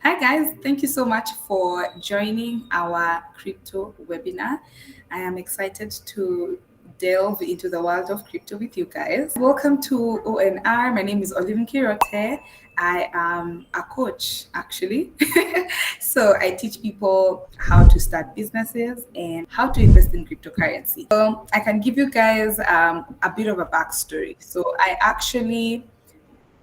Hi guys, thank you so much for joining our crypto webinar. I am excited to delve into the world of crypto with you guys. Welcome to ONR. My name is Olivin Kirote. I am a coach actually. So I teach people how to start businesses and how to invest in cryptocurrency. So I can give you guys a bit of a backstory. So I actually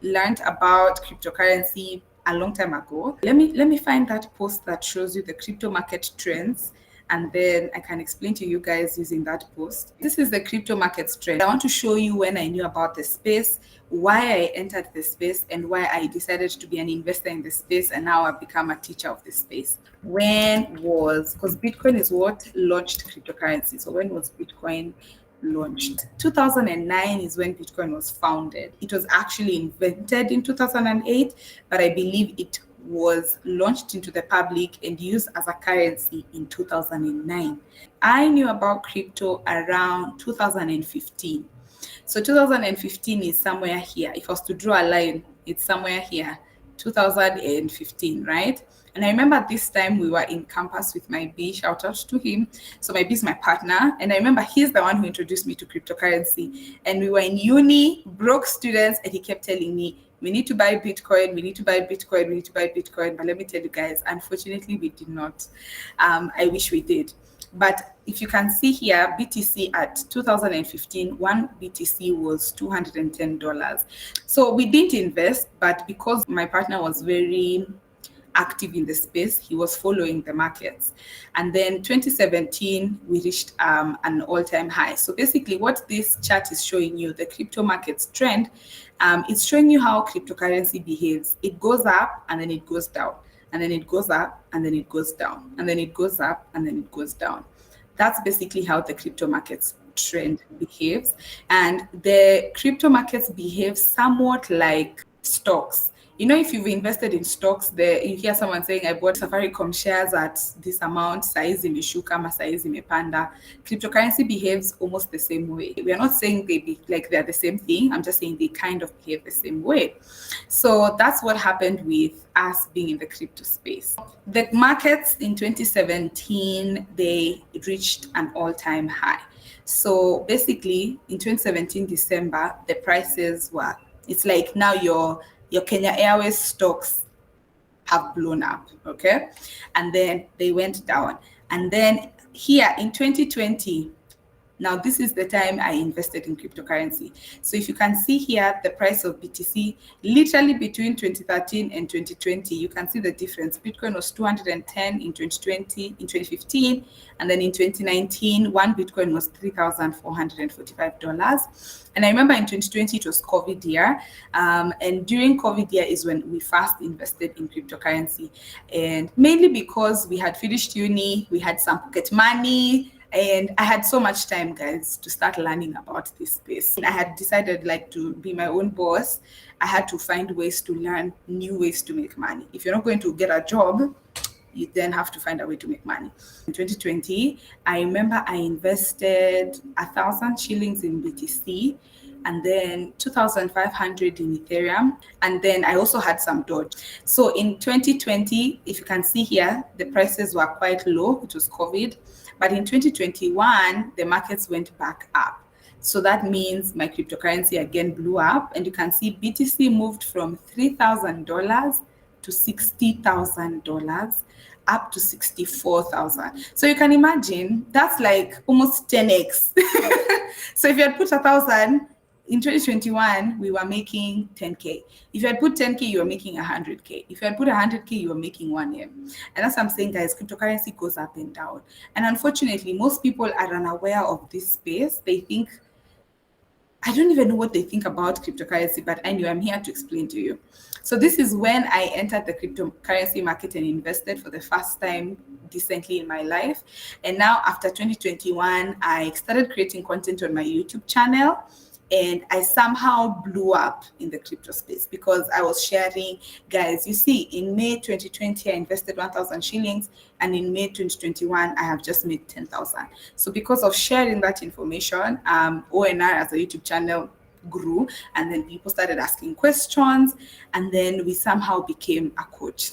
learned about cryptocurrency a long time ago. Let me find that post that shows you the crypto market trends, and then I can explain to you guys using that post. This is the crypto market trend. I want to show you when I knew about the space, why I entered the space, and why I decided to be an investor in the space, and now I've become a teacher of the space. When was, because Bitcoin is what launched cryptocurrency. So when was Bitcoin launched? 2009 is when Bitcoin was founded. It was actually invented in 2008, but I believe it was launched into the public and used as a currency in 2009. I knew about crypto around 2015. So 2015 is somewhere here. If I was to draw a line, it's somewhere here, 2015, right? And I remember this time we were in campus with my B, shout out to him. So my B is my partner. And I remember he's the one who introduced me to cryptocurrency. And we were in uni, broke students, and he kept telling me, we need to buy Bitcoin, we need to buy Bitcoin, we need to buy Bitcoin. But let me tell you guys, unfortunately, we did not. I wish we did. But if you can see here, BTC at 2015, one BTC was $210. So we didn't invest, but because my partner was very active in the space, he was following the markets. And then 2017, we reached an all-time high. So basically what this chart is showing you, the crypto markets trend, it's showing you how cryptocurrency behaves. It goes up and then it goes down, and then it goes up and then it goes down, and then it goes up and then it goes down. That's basically how the crypto markets trend behaves. And the crypto markets behave somewhat like stocks. You know, if you've invested in stocks, you hear someone saying, I bought Safaricom shares at this amount, size imeshuka, ama size imepanda. Cryptocurrency behaves almost the same way. We are not saying they're the same thing. I'm just saying they kind of behave the same way. So that's what happened with us being in the crypto space. The markets in 2017, they reached an all-time high. So basically, in 2017 December, the prices were, it's like now your Kenya Airways stocks have blown up, okay? And then they went down. And then here in 2020, now this is the time I invested in cryptocurrency. So if you can see here, the price of BTC, literally between 2013 and 2020, you can see the difference. Bitcoin was 210 in 2020, in 2015, and then in 2019, one Bitcoin was $3,445. And I remember in 2020, it was COVID year. And during COVID year is when we first invested in cryptocurrency. And mainly because we had finished uni, we had some pocket money, and I had so much time, guys, to start learning about this space. And I had decided to be my own boss. I had to find ways to learn new ways to make money. If you're not going to get a job, you then have to find a way to make money. In 2020, I remember I invested 1,000 shillings in BTC, and then 2,500 in Ethereum. And then I also had some Doge. So in 2020, if you can see here, the prices were quite low. It was COVID. But in 2021, the markets went back up. So that means my cryptocurrency again blew up. And you can see BTC moved from $3,000 to $60,000 up to 64,000. So you can imagine that's like almost 10x. So if you had put 1,000 in 2021, we were making 10K. If you had put 10K, you were making 100K. If you had put 100K, you were making 1M. And that's what I'm saying, guys, cryptocurrency goes up and down. And unfortunately, most people are unaware of this space. They think, I don't even know what they think about cryptocurrency, but anyway, I'm here to explain to you. So this is when I entered the cryptocurrency market and invested for the first time decently in my life. And now after 2021, I started creating content on my YouTube channel. And I somehow blew up in the crypto space because I was sharing, guys, you see, in May 2020, I invested 1,000 shillings. And in May 2021, I have just made 10,000. So because of sharing that information, ONR as a YouTube channel grew, and then people started asking questions, and then we somehow became a coach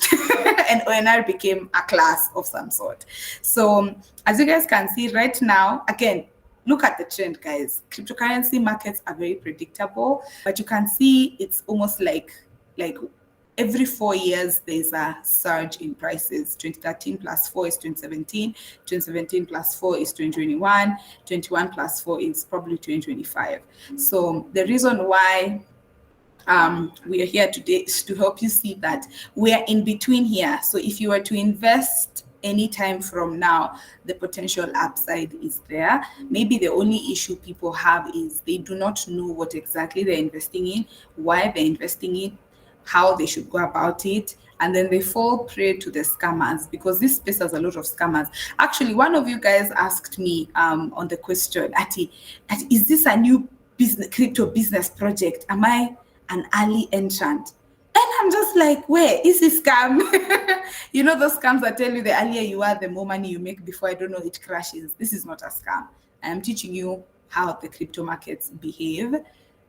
and ONR became a class of some sort. So as you guys can see right now, again, look at the trend, guys. Cryptocurrency markets are very predictable, but you can see it's almost like every 4 years there's a surge in prices. 2013 plus 4 is 2017, 2017 plus 4 is 2021, 21 plus 4 is probably 2025. So the reason why we are here today is to help you see that we are in between here. So if you were to invest anytime from now, the potential upside is there. Maybe the only issue people have is they do not know what exactly they're investing in, why they're investing in, how they should go about it, and then they fall prey to the scammers, because this space has a lot of scammers. Actually, one of you guys asked me on the question, Ati, is this a new crypto business project? Am I an early entrant? And I'm just like, where is this scam? You know those scams that tell you the earlier you are, the more money you make before, I don't know, it crashes. This is not a scam. I am teaching you how the crypto markets behave.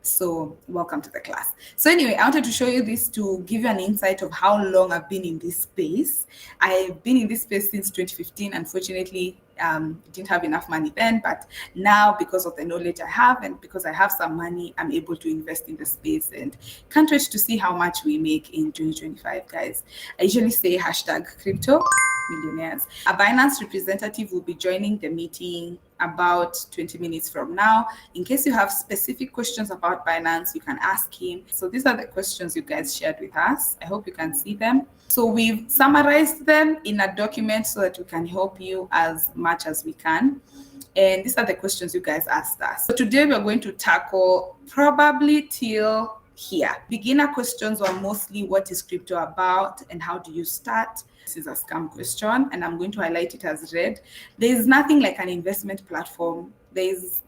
So welcome to the class. So anyway, I wanted to show you this to give you an insight of how long I've been in this space. I've been in this space since 2015. Unfortunately, didn't have enough money then, but now because of the knowledge I have and because I have some money, I'm able to invest in the space, and can't wait to see how much we make in 2025, guys. I usually say hashtag crypto millionaires. A Binance representative will be joining the meeting about 20 minutes from now. In case you have specific questions about Binance, you can ask him. So these are the questions you guys shared with us. I hope you can see them. So we've summarized them in a document so that we can help you as much as we can. And these are the questions you guys asked us. So today we're going to tackle probably till here. Beginner questions are mostly what is crypto about and how do you start? This is a scam question, and I'm going to highlight it as red. There is nothing like an investment platform. These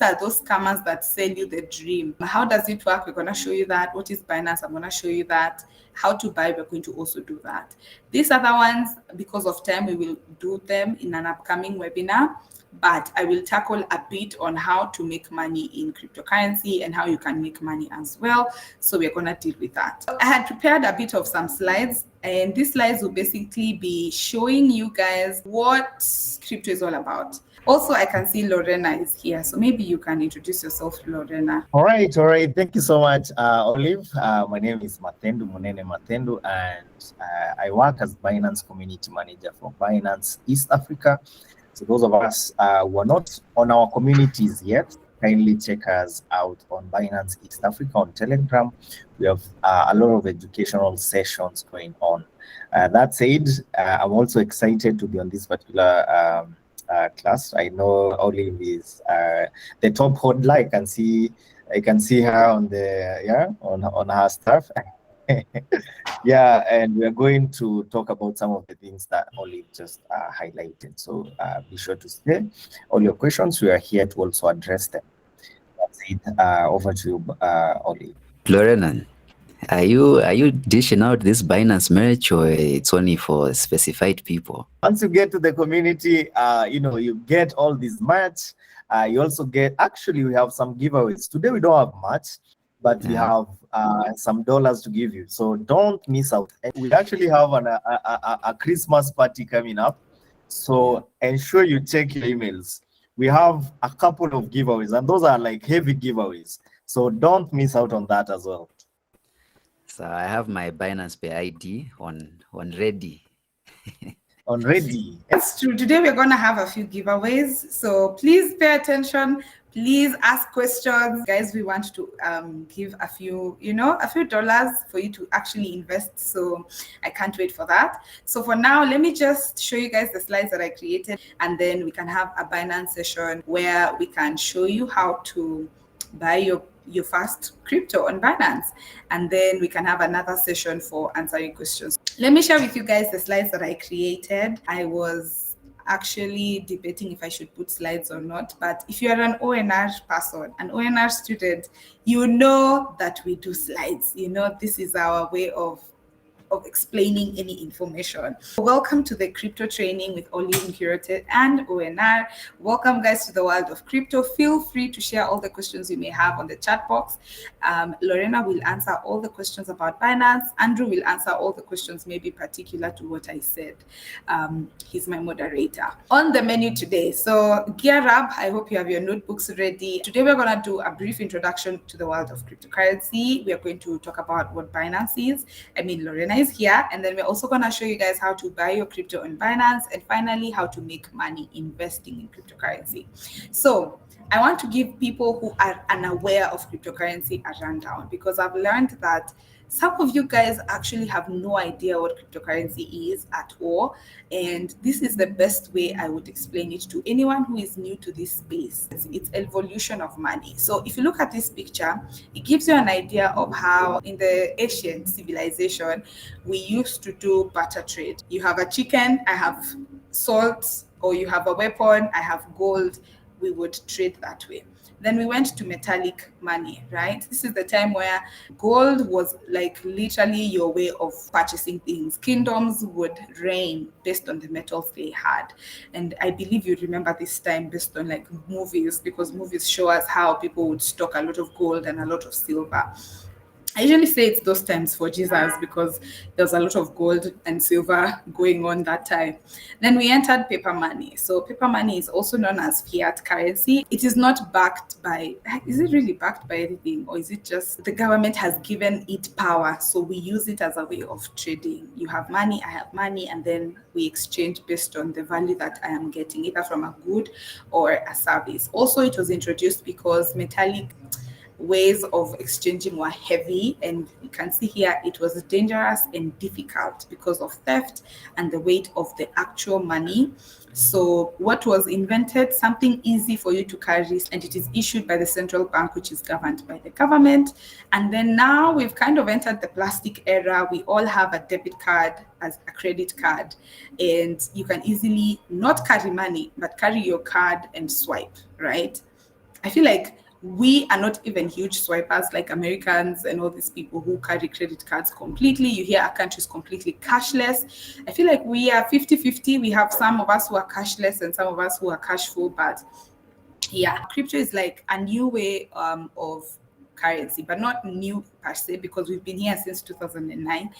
are those scammers that sell you the dream. How does it work? We're going to show you that. What is Binance? I'm going to show you that. How to buy, we're going to also do that. These other ones, because of time, we will do them in an upcoming webinar. But I will tackle a bit on how to make money in cryptocurrency and how you can make money as well. So we're going to deal with that. I had prepared a bit of some slides, and these slides will basically be showing you guys what crypto is all about. Also, I can see Lorena is here, so maybe you can introduce yourself, Lorena. All right. Thank you so much, Olive. My name is Matendu Munene Matendu, and I work as Binance Community Manager for Binance East Africa. So those of us who are not on our communities yet, kindly check us out on Binance East Africa on Telegram. We have a lot of educational sessions going on. That said, I'm also excited to be on this particular class. I know Olive is the top hodler. I can see her on the on her stuff. Yeah, and we're going to talk about some of the things that Olive just highlighted. So be sure to stay. All your questions, we are here to also address them. That's it. Over to you, Olive. Lorena, are you dishing out this Binance merch, or it's only for specified people? Once you get to the community, you get all this merch. You also get, actually, we have some giveaways. Today we don't have much, but we have some dollars to give you. So don't miss out. And we actually have a Christmas party coming up. So ensure you check your emails. We have a couple of giveaways, and those are like heavy giveaways. So don't miss out on that as well. So I have my Binance Pay ID on ready. On ready. That's true. Today we're going to have a few giveaways. So please pay attention. Please ask questions. Guys, we want to give a few dollars for you to actually invest. So I can't wait for that. So for now, let me just show you guys the slides that I created, and then we can have a Binance session where we can show you how to buy your first crypto on Binance. And then we can have another session for answering questions. Let me share with you guys the slides that I created. I was actually debating if I should put slides or not, but if you're an ONR person, an ONR student, you know that we do slides. This is our way of of explaining any information. Welcome to the crypto training with Olive Curated and ONR. Welcome guys to the world of crypto. Feel free to share all the questions you may have on the chat box. Lorena will answer all the questions about Binance. Andrew will answer all the questions maybe particular to what I said. He's my moderator. On the menu today, so gear up. I hope you have your notebooks ready. Today we're going to do a brief introduction to the world of cryptocurrency. We are going to talk about what Binance is. Lorena is here, and then we're also going to show you guys how to buy your crypto on Binance, and finally how to make money investing in cryptocurrency. So I want to give people who are unaware of cryptocurrency a rundown, because I've learned that some of you guys actually have no idea what cryptocurrency is at all, and this is the best way I would explain it to anyone who is new to this space. It's evolution of money. So if you look at this picture, it gives you an idea of how in the ancient civilization we used to do barter trade. You have a chicken, I have salt, or you have a weapon, I have gold. We would trade that way. Then we went to metallic money, right? This is the time where gold was like literally your way of purchasing things. Kingdoms would reign based on the metals they had. And I believe you remember this time based on like movies, because movies show us how people would stock a lot of gold and a lot of silver. I usually say it's those times for Jesus because there was a lot of gold and silver going on that time. Then we entered paper money. So paper money is also known as fiat currency. It is not backed by, is it really backed by anything? Or is it just the government has given it power? So we use it as a way of trading. You have money, I have money, and then we exchange based on the value that I am getting, either from a good or a service. Also, it was introduced because metallic ways of exchanging were heavy, and you can see here it was dangerous and difficult because of theft and the weight of the actual money. So what was invented? Something easy for you to carry, and it is issued by the central bank, which is governed by the government. And then now we've kind of entered the plastic era. We all have a debit card as a credit card, and you can easily not carry money, but carry your card and swipe, right? I feel like we are not even huge swipers like Americans and all these people who carry credit cards completely. You hear our country is completely cashless. I feel like we are 50-50. We have some of us who are cashless and some of us who are cashful. But yeah, crypto is like a new way of currency, but not new per se, because we've been here since 2009.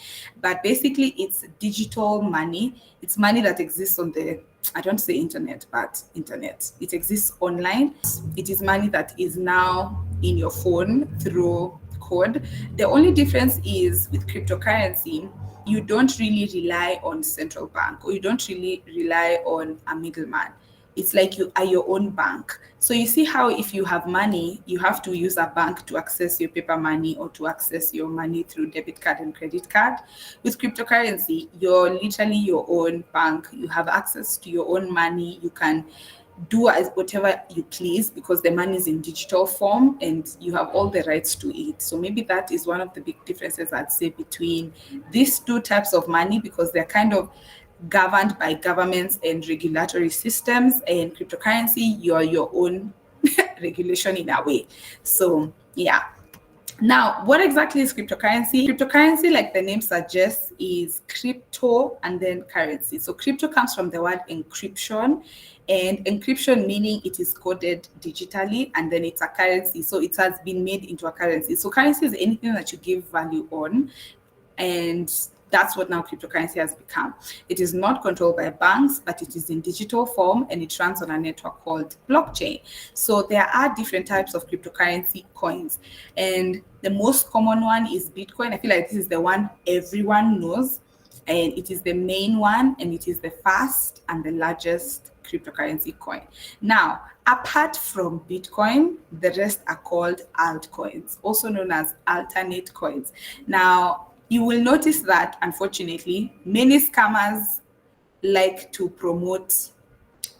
But basically, it's digital money. It's money that exists on the, I don't say internet, but internet. It exists online. It is money that is now in your phone through code. The only difference is with cryptocurrency, you don't really rely on central bank, or you don't really rely on a middleman. It's like you are your own bank. So you see how if you have money, you have to use a bank to access your paper money or to access your money through debit card and credit card. With cryptocurrency, you're literally your own bank. You have access to your own money. You can do as whatever you please because the money is in digital form and you have all the rights to it. So maybe that is one of the big differences I'd say between these two types of money, because they're kind of governed by governments and regulatory systems, and cryptocurrency, you're your own regulation in a way. So yeah. Now, what exactly is cryptocurrency? Cryptocurrency, like the name suggests, is crypto and then currency. So crypto comes from the word encryption, and encryption meaning it is coded digitally, and then it's a currency. So it has been made into a currency. So currency is anything that you give value on, and that's what now cryptocurrency has become. It is not controlled by banks, but it is in digital form, and it runs on a network called blockchain. So there are different types of cryptocurrency coins, and the most common one is Bitcoin. I feel like this is the one everyone knows, and it is the main one, and it is the first and the largest cryptocurrency coin. Now, apart from Bitcoin, the rest are called altcoins, also known as alternate coins. Now, you will notice that, unfortunately, many scammers like to promote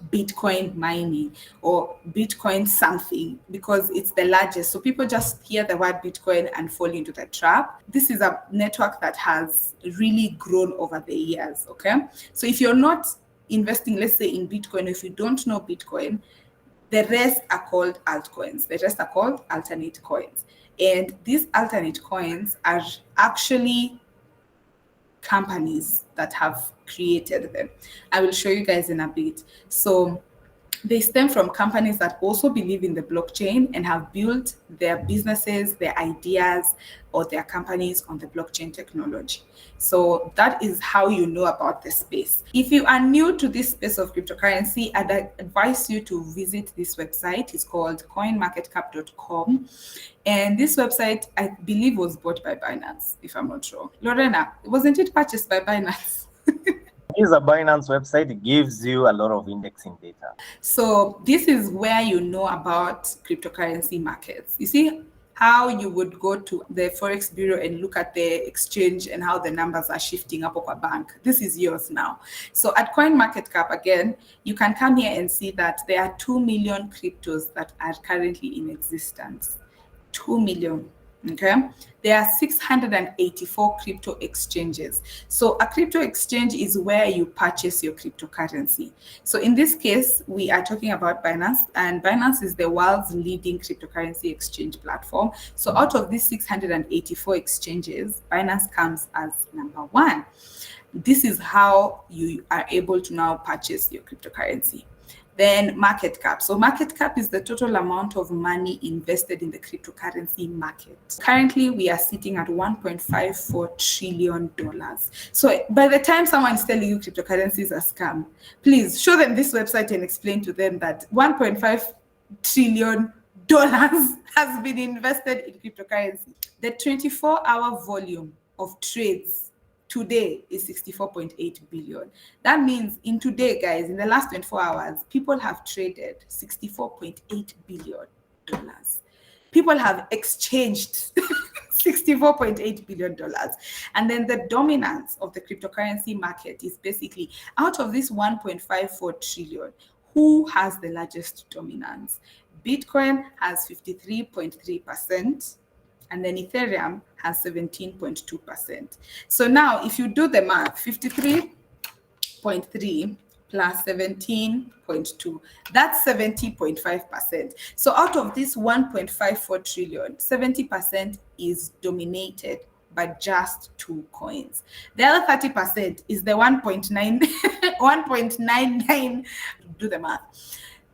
Bitcoin mining or Bitcoin something because it's the largest. So people just hear the word Bitcoin and fall into the trap. This is a network that has really grown over the years, okay? So if you're not investing, let's say, in Bitcoin, if you don't know Bitcoin, the rest are called altcoins. The rest are called alternate coins. And these alternate coins are actually companies that have created them. I will show you guys in a bit. So they stem from companies that also believe in the blockchain and have built their businesses, their ideas, or their companies on the blockchain technology. So that is how you know about the space. If you are new to this space of cryptocurrency, I'd advise you to visit this website. It's called coinmarketcap.com. And this website, I believe, was bought by Binance, if I'm not sure. Lorena, wasn't it purchased by Binance? It is a Binance website. It gives you a lot of indexing data. So this is where you know about cryptocurrency markets. You see how you would go to the Forex Bureau and look at the exchange and how the numbers are shifting up a bank. This is yours now. So at CoinMarketCap, again, you can come here and see that there are 2 million cryptos that are currently in existence. 2 million. Okay, there are 684 crypto exchanges. So a crypto exchange is where you purchase your cryptocurrency. So in this case, we are talking about Binance, and Binance is the world's leading cryptocurrency exchange platform. So out of these 684 exchanges, Binance comes as number one. This is how you are able to now purchase your cryptocurrency. Then market cap. So market cap is the total amount of money invested in the cryptocurrency market. Currently, we are sitting at $1.54 trillion. So by the time someone is telling you cryptocurrency is a scam, please show them this website and explain to them that $1.5 trillion has been invested in cryptocurrency. The 24-hour volume of trades today is 64.8 billion. That means in today, guys, in the last 24 hours, people have traded $64.8 billion. People have exchanged $64.8 billion. And then the dominance of the cryptocurrency market is basically out of this 1.54 trillion, who has the largest dominance? Bitcoin has 53.3%. And then Ethereum has 17.2%. So now if you do the math, 53.3 plus 17.2, that's 70.5%. So out of this 1.54 trillion, 70% is dominated by just 2 coins. The other 30% is the 1.99, do the math.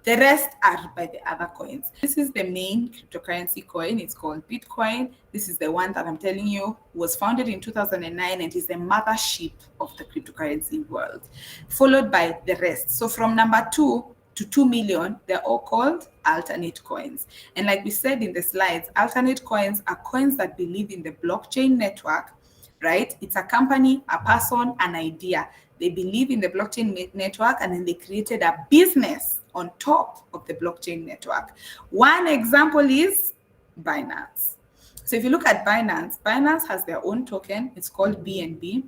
The rest are by the other coins. This is the main cryptocurrency coin. It's called Bitcoin. This is the one that I'm telling you was founded in 2009 and is the mothership of the cryptocurrency world, followed by the rest. So from number 2 to 2 million, they're all called alternate coins. And like we said in the slides, alternate coins are coins that believe in the blockchain network, right? It's a company, a person, an idea. They believe in the blockchain network, and then they created a business on top of the blockchain network. One example is Binance. So if you look at Binance, Binance has their own token. It's called BNB,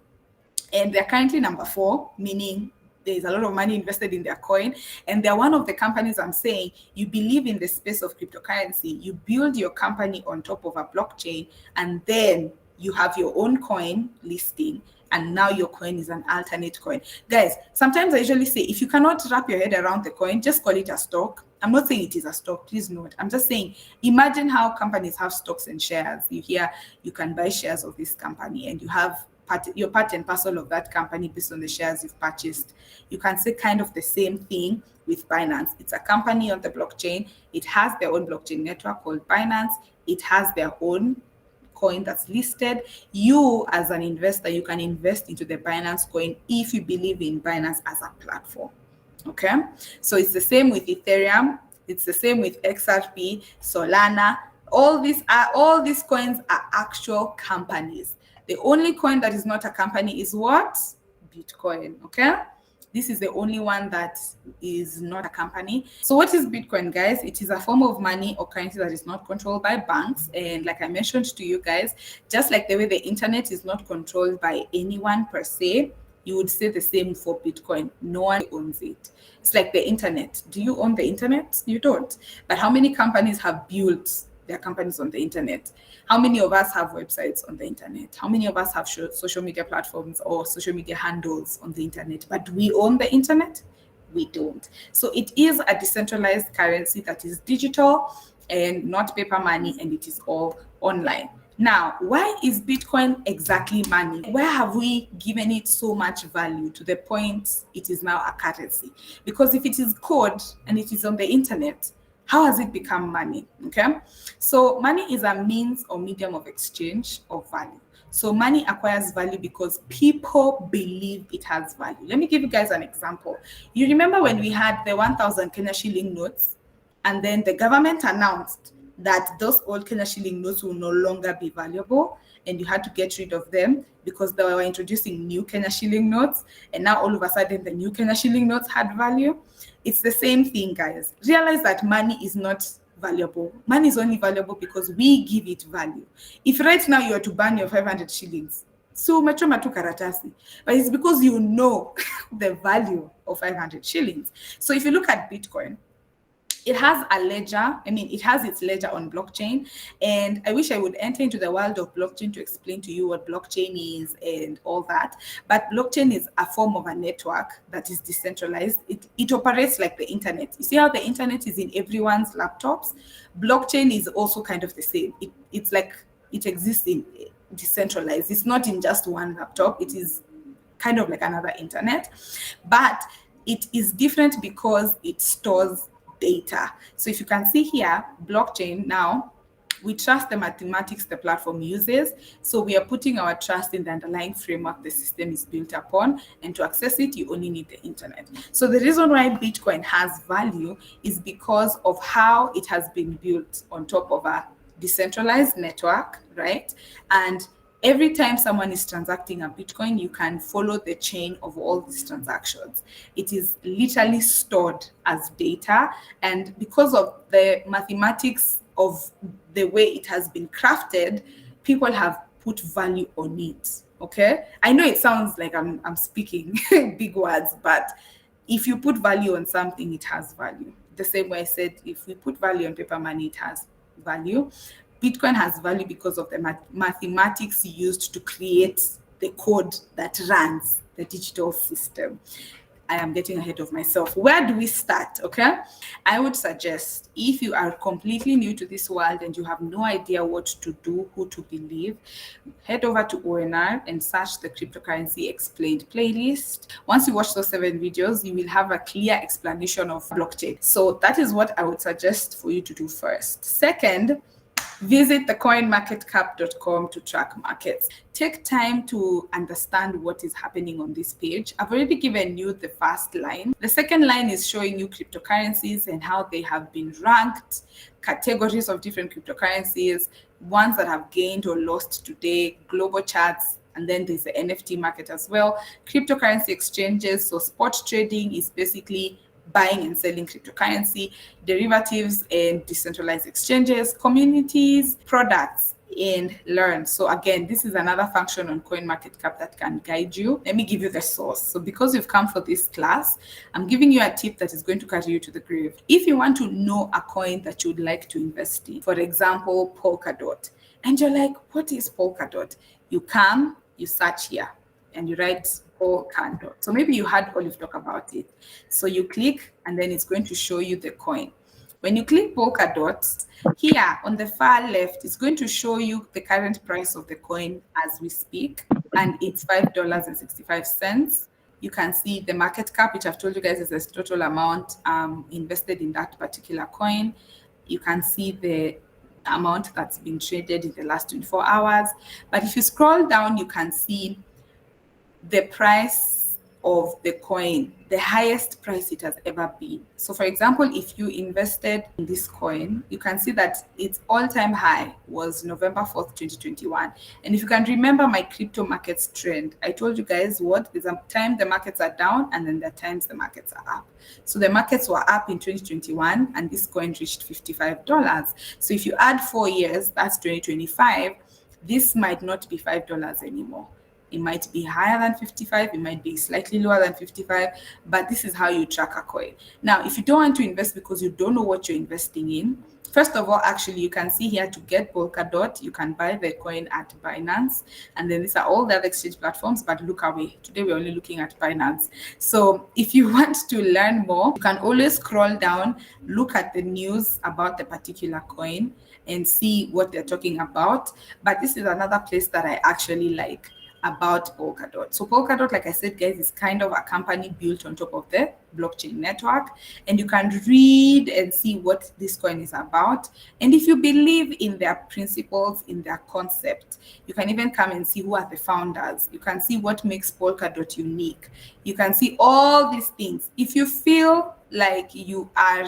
and they're currently number 4, meaning there's a lot of money invested in their coin. And they're one of the companies I'm saying, you believe in the space of cryptocurrency, you build your company on top of a blockchain, and then you have your own coin listing, and now your coin is an alternate coin. Guys, sometimes I usually say, if you cannot wrap your head around the coin, just call it a stock. I'm not saying it is a stock, please note. I'm just saying, imagine how companies have stocks and shares. You hear you can buy shares of this company, and you have you're part and parcel of that company based on the shares you've purchased. You can say kind of the same thing with Binance. It's a company on the blockchain. It has their own blockchain network called Binance. It has their own coin that's listed. You as an investor, you can invest into the Binance coin if you believe in Binance as a platform. Okay, so it's the same with Ethereum, it's the same with XRP, Solana. All these coins are actual companies. The only coin that is not a company is what? Bitcoin. Okay, this is the only one that is not a company. So what is Bitcoin, guys? It is a form of money or currency that is not controlled by banks. And like I mentioned to you guys, just like the way the internet is not controlled by anyone per se, you would say the same for Bitcoin. No one owns it. It's like the internet. Do you own the internet? You don't. But how many companies have built their companies on the internet? How many of us have websites on the internet? How many of us have social media platforms or social media handles on the internet? But do we own the internet? We don't. So it is a decentralized currency that is digital and not paper money, and it is all online. Now, why is Bitcoin exactly money? Where have we given it so much value to the point it is now a currency? Because if it is code and it is on the internet, how has it become money? Okay, so money is a means or medium of exchange of value. So money acquires value because people believe it has value. Let me give you guys an example. You remember when we had the 1,000 Kenya shilling notes, and then the government announced that those old Kenya shilling notes will no longer be valuable, and you had to get rid of them because they were introducing new Kenya shilling notes, and now all of a sudden the new Kenya shilling notes had value. It's the same thing, guys. Realize that money is not valuable. Money is only valuable because we give it value. If right now you are to burn your 500 shillings, so umechoma tu karatasi, but it's because you know the value of 500 shillings. So if you look at Bitcoin, it has a ledger. I mean, it has its ledger on blockchain. And I wish I would enter into the world of blockchain to explain to you what blockchain is and all that. But blockchain is a form of a network that is decentralized. It operates like the internet. You see how the internet is in everyone's laptops? Blockchain is also kind of the same. It's like it exists in decentralized. It's not in just one laptop. It is kind of like another internet. But it is different because it stores data. So if you can see here, blockchain, now we trust the mathematics the platform uses. So we are putting our trust in the underlying framework the system is built upon, and to access it, you only need the internet. So the reason why Bitcoin has value is because of how it has been built on top of a decentralized network, right? And every time someone is transacting a Bitcoin, you can follow the chain of all these transactions. It is literally stored as data. And because of the mathematics of the way it has been crafted, people have put value on it. Okay? I know it sounds like I'm speaking big words, but if you put value on something, it has value. The same way I said, if we put value on paper money, it has value. Bitcoin has value because of the mathematics used to create the code that runs the digital system. I am getting ahead of myself. Where do we start? Okay, I would suggest, if you are completely new to this world and you have no idea what to do, who to believe, head over to ONR and search the cryptocurrency explained playlist. Once you watch those 7 videos, you will have a clear explanation of blockchain. So that is what I would suggest for you to do first. Second, visit thecoinmarketcap.com to track markets. Take time to understand what is happening on this page. I've already given you the first line. The second line is showing you cryptocurrencies and how they have been ranked, categories of different cryptocurrencies, ones that have gained or lost today, global charts, and then there's the NFT market as well. Cryptocurrency exchanges, so spot trading is basically buying and selling cryptocurrency, derivatives and decentralized exchanges, communities, products, and learn. So again, this is another function on CoinMarketCap that can guide you. Let me give you the source. So because you've come for this class, I'm giving you a tip that is going to carry you to the grave. If you want to know a coin that you would like to invest in, for example, Polkadot, and you're like, what is Polkadot? You come, you search here, and you write Polkadot. So maybe you heard Olive talk about it. So you click, and then it's going to show you the coin. When you click Polkadot, here on the far left, it's going to show you the current price of the coin as we speak, and it's $5.65. You can see the market cap, which I've told you guys is the total amount invested in that particular coin. You can see the amount that's been traded in the last 24 hours. But if you scroll down, you can see the price of the coin, the highest price it has ever been. So for example, if you invested in this coin, you can see that its all-time high was November 4th, 2021. And if you can remember my crypto markets trend, I told you guys what is a time the markets are down and then there are times the markets are up. So the markets were up in 2021 and this coin reached $55. So if you add 4 years, that's 2025, this might not be $5 anymore. It might be higher than 55, it might be slightly lower than 55, but this is how you track a coin. Now, if you don't want to invest because you don't know what you're investing in, first of all, actually, you can see here to get Polkadot, you can buy the coin at Binance. And then these are all the other exchange platforms, but look away. Today, we're only looking at Binance. So if you want to learn more, you can always scroll down, look at the news about the particular coin and see what they're talking about. But this is another place that I actually like about Polkadot. So Polkadot, like I said, guys, is kind of a company built on top of the blockchain network, and you can read and see what this coin is about. And if you believe in their principles, in their concept, you can even come and see who are the founders. You can see what makes Polkadot unique. You can see all these things. If you feel like you are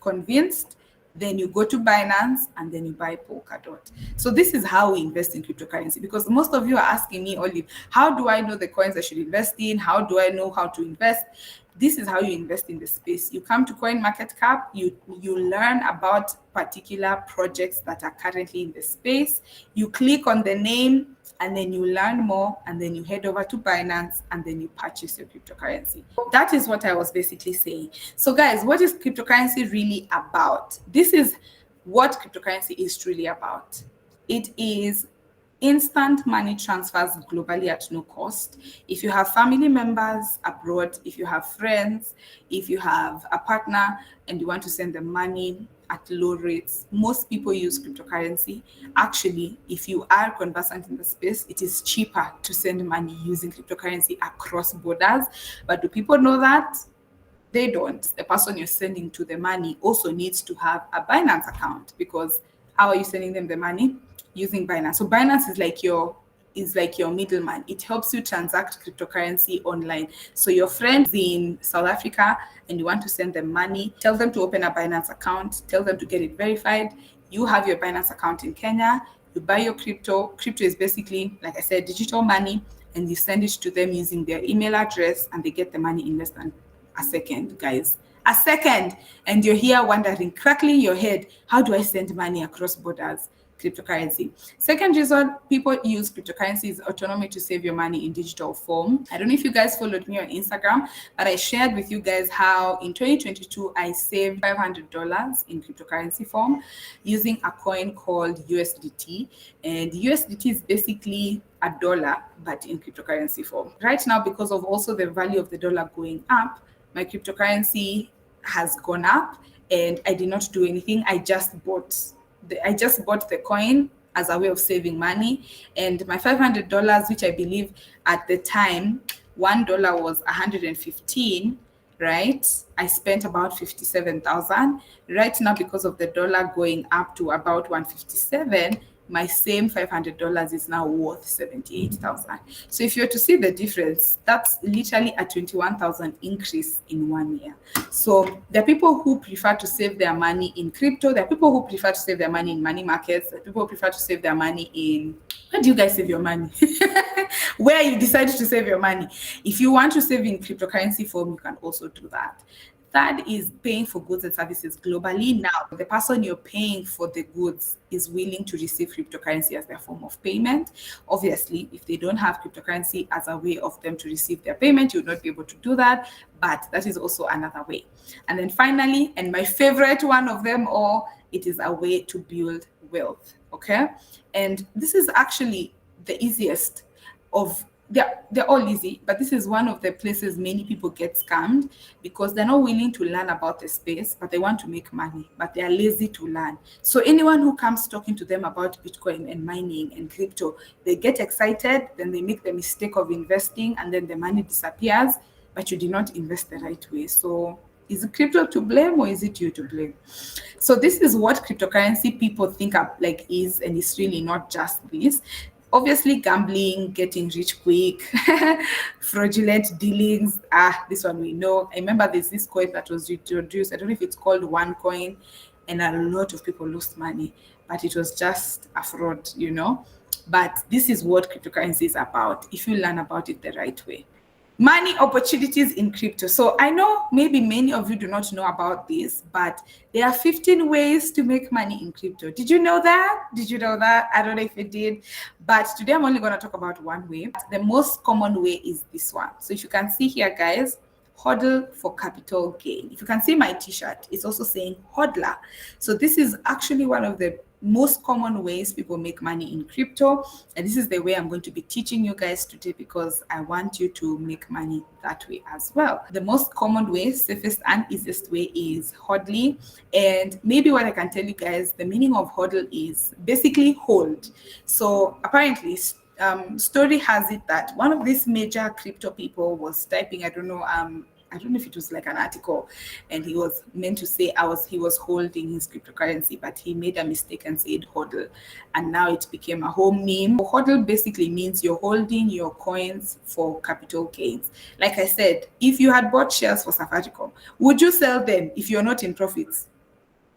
convinced, then you go to Binance and then you buy Polkadot. So this is how we invest in cryptocurrency, because most of you are asking me, Olive, how do I know the coins I should invest in? How do I know how to invest? This is how you invest in the space. You come to CoinMarketCap, you learn about particular projects that are currently in the space. You click on the name and then you learn more, and then you head over to Binance and then you purchase your cryptocurrency. That is what I was basically saying. So guys, what is cryptocurrency really about? This is what cryptocurrency is truly about. It is instant money transfers globally at no cost. If you have family members abroad, if you have friends, if you have a partner and you want to send them money at low rates, most people use cryptocurrency. Actually, if you are conversant in the space, it is cheaper to send money using cryptocurrency across borders. But do people know that? They don't. The person you're sending to the money also needs to have a Binance account, because how are you sending them the money? Using Binance. So Binance is like your middleman. It helps you transact cryptocurrency online. So your friends in South Africa and you want to send them money, tell them to open a Binance account, tell them to get it verified. You have your Binance account in Kenya, you buy your crypto. Crypto is basically, like I said, digital money, and you send it to them using their email address, and they get the money in less than a second, guys. A second. And you're here wondering, crackling your head, how do I send money across borders? Cryptocurrency. Second reason people use cryptocurrency is autonomy to save your money in digital form. I don't know if you guys followed me on Instagram, but I shared with you guys how in 2022 I saved $500 in cryptocurrency form using a coin called USDT. And USDT is basically a dollar, but in cryptocurrency form. Right now, because of also the value of the dollar going up, my cryptocurrency has gone up, and I did not do anything. I just bought the coin as a way of saving money. And my $500, which I believe at the time $1 was 115, right? I spent about 57,000. Right now, because of the dollar going up to about 157, my same $500 is now worth 78,000. So if you're to see the difference, that's literally a 21,000 increase in 1 year. So there are people who prefer to save their money in crypto. There are people who prefer to save their money in money markets. There are people who prefer to save their money in, where do you guys save your money? Where you decide to save your money. If you want to save in cryptocurrency form, you can also do that. Third is paying for goods and services globally. Now, the person you're paying for the goods is willing to receive cryptocurrency as their form of payment. Obviously, if they don't have cryptocurrency as a way of them to receive their payment, you will not be able to do that. But that is also another way. And then finally, and my favorite one of them all, it is a way to build wealth. Okay. And this is actually the easiest of, they're all easy, but this is one of the places many people get scammed, because they're not willing to learn about the space, but they want to make money, but they are lazy to learn. So anyone who comes talking to them about Bitcoin and mining and crypto, they get excited, then they make the mistake of investing, and then the money disappears, but you did not invest the right way. So is crypto to blame, or is it you to blame? So this is what cryptocurrency people think of like is, and it's really not just this. Obviously, gambling, getting rich quick, fraudulent dealings. This one we know. I remember there's this coin that was introduced. I don't know if it's called OneCoin, and a lot of people lost money, but it was just a fraud, you know. But this is what cryptocurrency is about, if you learn about it the right way. Money opportunities in crypto. So I know maybe many of you do not know about this, but there are 15 ways to make money in crypto. Did you know that? Did you know that? I don't know if you did, but today I'm only going to talk about one way. The most common way is this one. So if you can see here, guys, hodl for capital gain. If you can see my t-shirt, it's also saying hodler. So this is actually one of the most common ways people make money in crypto, and this is the way I'm going to be teaching you guys today because I want you to make money that way as well. The most common way, safest and easiest way, is hodling. And maybe what I can tell you guys, the meaning of hodl is basically hold. So apparently story has it that one of these major crypto people was typing, I don't know if it was like an article, and he was meant to say he was holding his cryptocurrency, but he made a mistake and said hodl, and now it became a whole meme. Hodl basically means you're holding your coins for capital gains. Like I said, if you had bought shares for Safaricom, would you sell them if you're not in profits?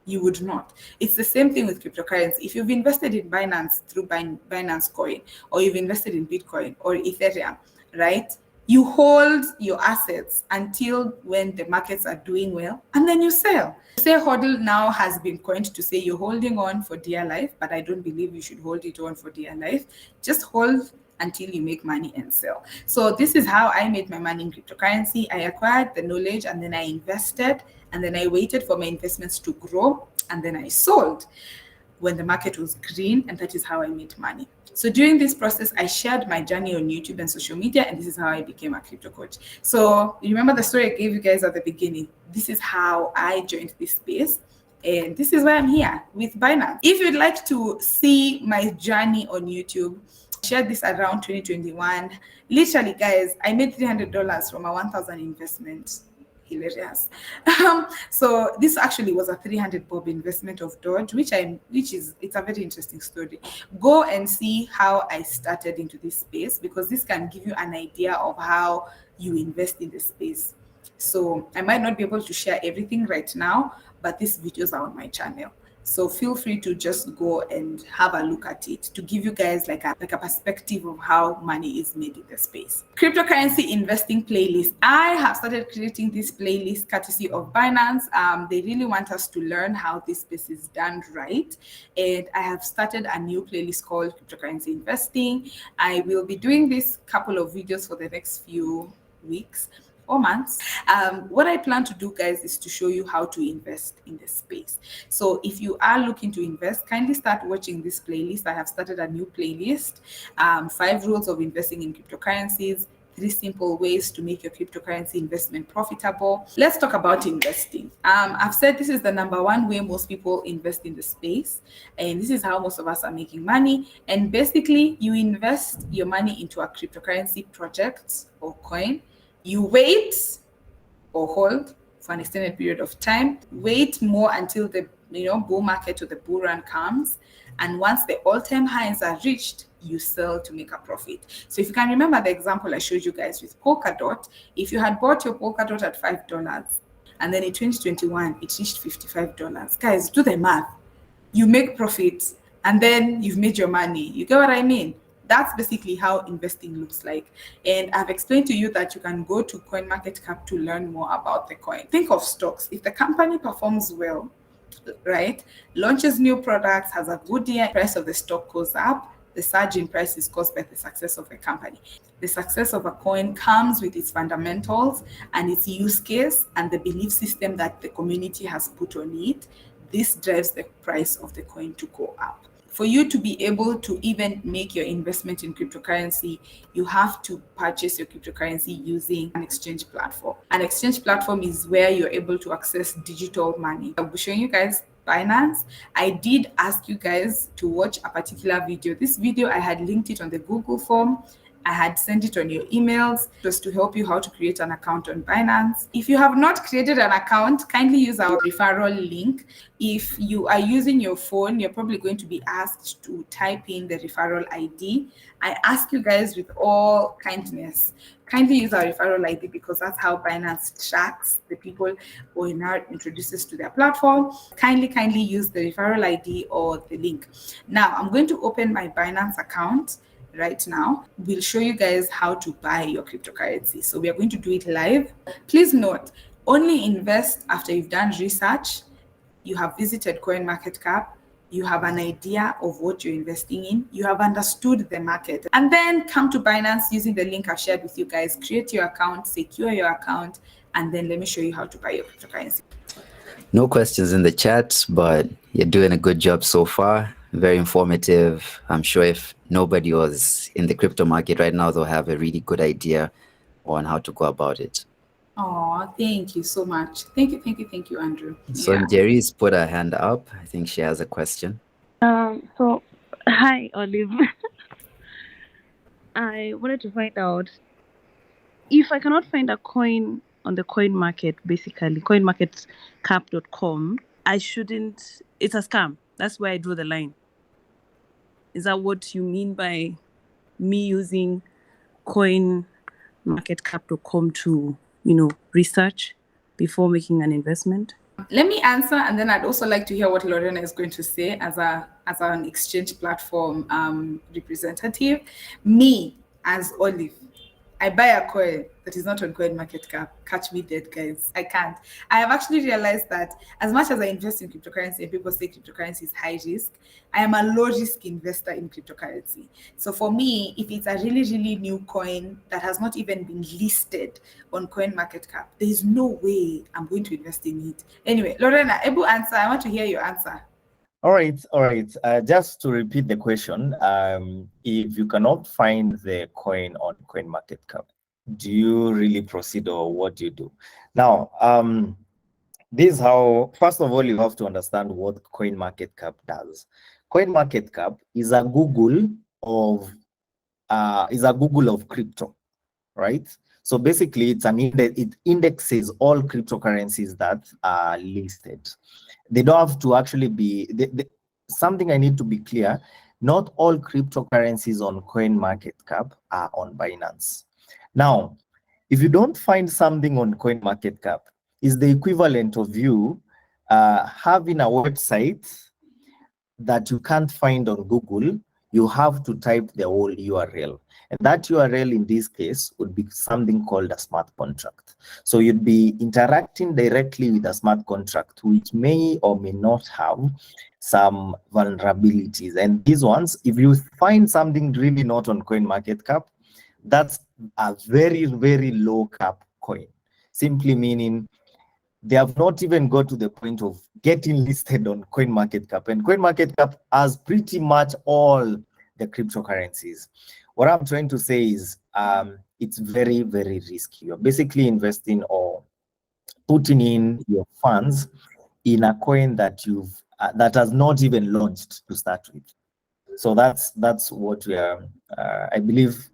You would not. It's the same thing with cryptocurrency. If you've invested in Binance through Binance Coin, or you've invested in Bitcoin or Ethereum, right? You hold your assets until when the markets are doing well, and then you sell. Say hodl now has been coined to say you're holding on for dear life, but I don't believe you should hold it on for dear life. Just hold until you make money and sell. So this is how I made my money in cryptocurrency. I acquired the knowledge, and then I invested, and then I waited for my investments to grow, and then I sold when the market was green, and that is how I made money. So during this process, I shared my journey on YouTube and social media, and this is how I became a crypto coach. So you remember the story I gave you guys at the beginning? This is how I joined this space, and this is why I'm here with Binance. If you'd like to see my journey on YouTube, I shared this around 2021. Literally, guys, I made $300 from a 1,000 investment. Hilarious. So this actually was a 300 bob investment of Dodge, it's a very interesting story. Go and see how I started into this space, because this can give you an idea of how you invest in the space. So I might not be able to share everything right now, but these videos are on my channel. So feel free to just go and have a look at it to give you guys like a perspective of how money is made in the space. Cryptocurrency investing playlist. I have started creating this playlist courtesy of Binance. They really want us to learn how this space is done right. And I have started a new playlist called Cryptocurrency Investing. I will be doing this couple of videos for the next few weeks or months. What I plan to do, guys, is to show you how to invest in the space. So if you are looking to invest, kindly start watching this playlist. I have started a new playlist, 5 rules of investing in cryptocurrencies, 3 simple ways to make your cryptocurrency investment profitable. Let's talk about investing. I've said this is the number 1 way most people invest in the space, and this is how most of us are making money. And basically, you invest your money into a cryptocurrency project or coin. You wait or hold for an extended period of time. Wait more until the bull market or the bull run comes, and once the all-time highs are reached, you sell to make a profit. So if you can remember the example I showed you guys with Polkadot, if you had bought your Polkadot at $5 and then in 2021 it reached $55, guys, do the math. You make profits and then you've made your money. You get what I mean? That's basically how investing looks like. And I've explained to you that you can go to CoinMarketCap to learn more about the coin. Think of stocks. If the company performs well, right, launches new products, has a good year, price of the stock goes up, the surge in price is caused by the success of the company. The success of a coin comes with its fundamentals and its use case and the belief system that the community has put on it. This drives the price of the coin to go up. For you to be able to even make your investment in cryptocurrency, you have to purchase your cryptocurrency using an exchange platform. An exchange platform is where you're able to access digital money. I'll be showing you guys Binance. I did ask you guys to watch a particular video. This video, I had linked it on the Google form. I had sent it on your emails just to help you how to create an account on Binance. If you have not created an account, kindly use our referral link. If you are using your phone, you're probably going to be asked to type in the referral ID. I ask you guys with all kindness, kindly use our referral ID because that's how Binance tracks the people ONR introduces to their platform. Kindly use the referral ID or the link. Now, I'm going to open my Binance account right now. We'll show you guys how to buy your cryptocurrency. So we are going to do it live. Please note, only invest after you've done research, you have visited CoinMarketCap, you have an idea of what you're investing in, you have understood the market, and then come to Binance using the link I've shared with you guys. Create your account, secure your account, and then let me show you how to buy your cryptocurrency. No questions in the chat, but you're doing a good job so far. Very informative. I'm sure if nobody was in the crypto market right now, they'll have a really good idea on how to go about it. Oh, thank you so much. Thank you, Andrew. So Njeri's put her hand up. I think she has a question. So, hi, Olive. I wanted to find out if I cannot find a coin on the coin market, basically, coinmarketcap.com, I shouldn't, it's a scam. That's where I draw the line. Is that what you mean by me using coinmarketcap.com to, research before making an investment? Let me answer, and then I'd also like to hear what Lorena is going to say as an exchange platform representative. Me, as Olive, I buy a coin that is not on CoinMarketCap. Catch me dead, guys. I can't. I have actually realized that as much as I invest in cryptocurrency and people say cryptocurrency is high risk, I am a low risk investor in cryptocurrency. So for me, if it's a really, really new coin that has not even been listed on CoinMarketCap, there is no way I'm going to invest in it. Anyway, Lorena, able answer. I want to hear your answer. All right. Just to repeat the question, if you cannot find the coin on CoinMarketCap, do you really proceed, or what do you do? Now, this is how, first of all, you have to understand what CoinMarketCap does. CoinMarketCap is a Google of crypto, right? So basically, it indexes all cryptocurrencies that are listed. They don't have to actually be something I need to be clear. Not all cryptocurrencies on CoinMarketCap are on Binance. Now, if you don't find something on CoinMarketCap, is the equivalent of you having a website that you can't find on Google. You have to type the whole URL. And that URL in this case would be something called a smart contract. So you'd be interacting directly with a smart contract, which may or may not have some vulnerabilities. And these ones, if you find something really not on CoinMarketCap, that's a very, very low cap coin. Simply meaning they have not even got to the point of getting listed on CoinMarketCap. And CoinMarketCap has pretty much all the cryptocurrencies. What I'm trying to say is it's very, very risky. You're basically investing or putting in your funds in a coin that that has not even launched to start with. So that's what we are. I believe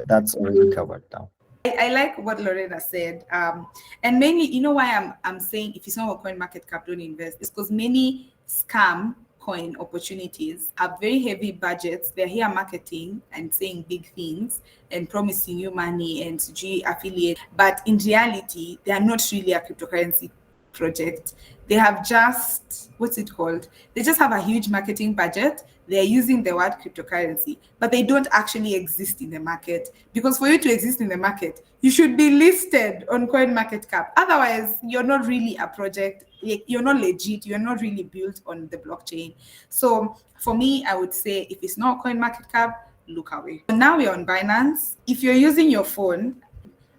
that's already covered now. I like what Lorena said, and mainly, you know why I'm saying if it's not a CoinMarketCap, don't invest. It's because many scam coin opportunities have very heavy budgets. They're here marketing and saying big things and promising you money and G affiliate, but in reality, they are not really a cryptocurrency project. They have just, what's it called? They just have a huge marketing budget. They're using the word cryptocurrency, but they don't actually exist in the market. Because for you to exist in the market, you should be listed on CoinMarketCap. Otherwise, you're not really a project. You're not legit. You're not really built on the blockchain. So for me, I would say if it's not CoinMarketCap, look away. Now we're on Binance. If you're using your phone,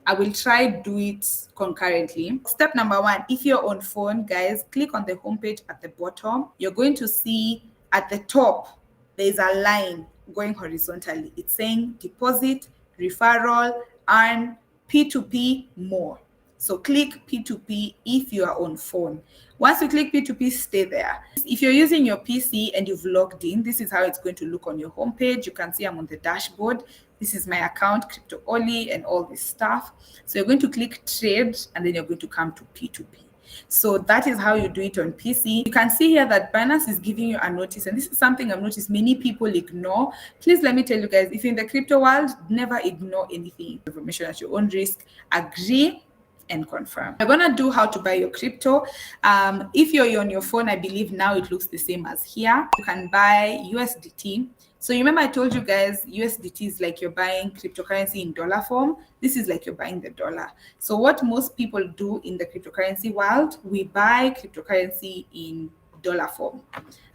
I will try do it concurrently. Step number 1, if you're on phone, guys, click on the homepage at the bottom. You're going to see at the top, there's a line going horizontally. It's saying deposit, referral, earn, P2P, more. So click P2P if you are on phone. Once you click P2P, stay there. If you're using your PC and you've logged in, this is how it's going to look on your homepage. You can see I'm on the dashboard. This is my account, Crypto Oli, and all this stuff. So you're going to click trade, and then you're going to come to P2P. So that is how you do it on PC. You can see here that Binance is giving you a notice, and this is something I've noticed many people ignore. Please let me tell you guys, if you're in the crypto world, never ignore anything. Information at your own risk. Agree and confirm. We're gonna do how to buy your crypto. If you're on your phone, I believe now it looks the same as here. You can buy USDT. So you remember I told you guys USDT is like you're buying cryptocurrency in dollar form. This is like you're buying the dollar. So what most people do in the cryptocurrency world, we buy cryptocurrency in dollar form.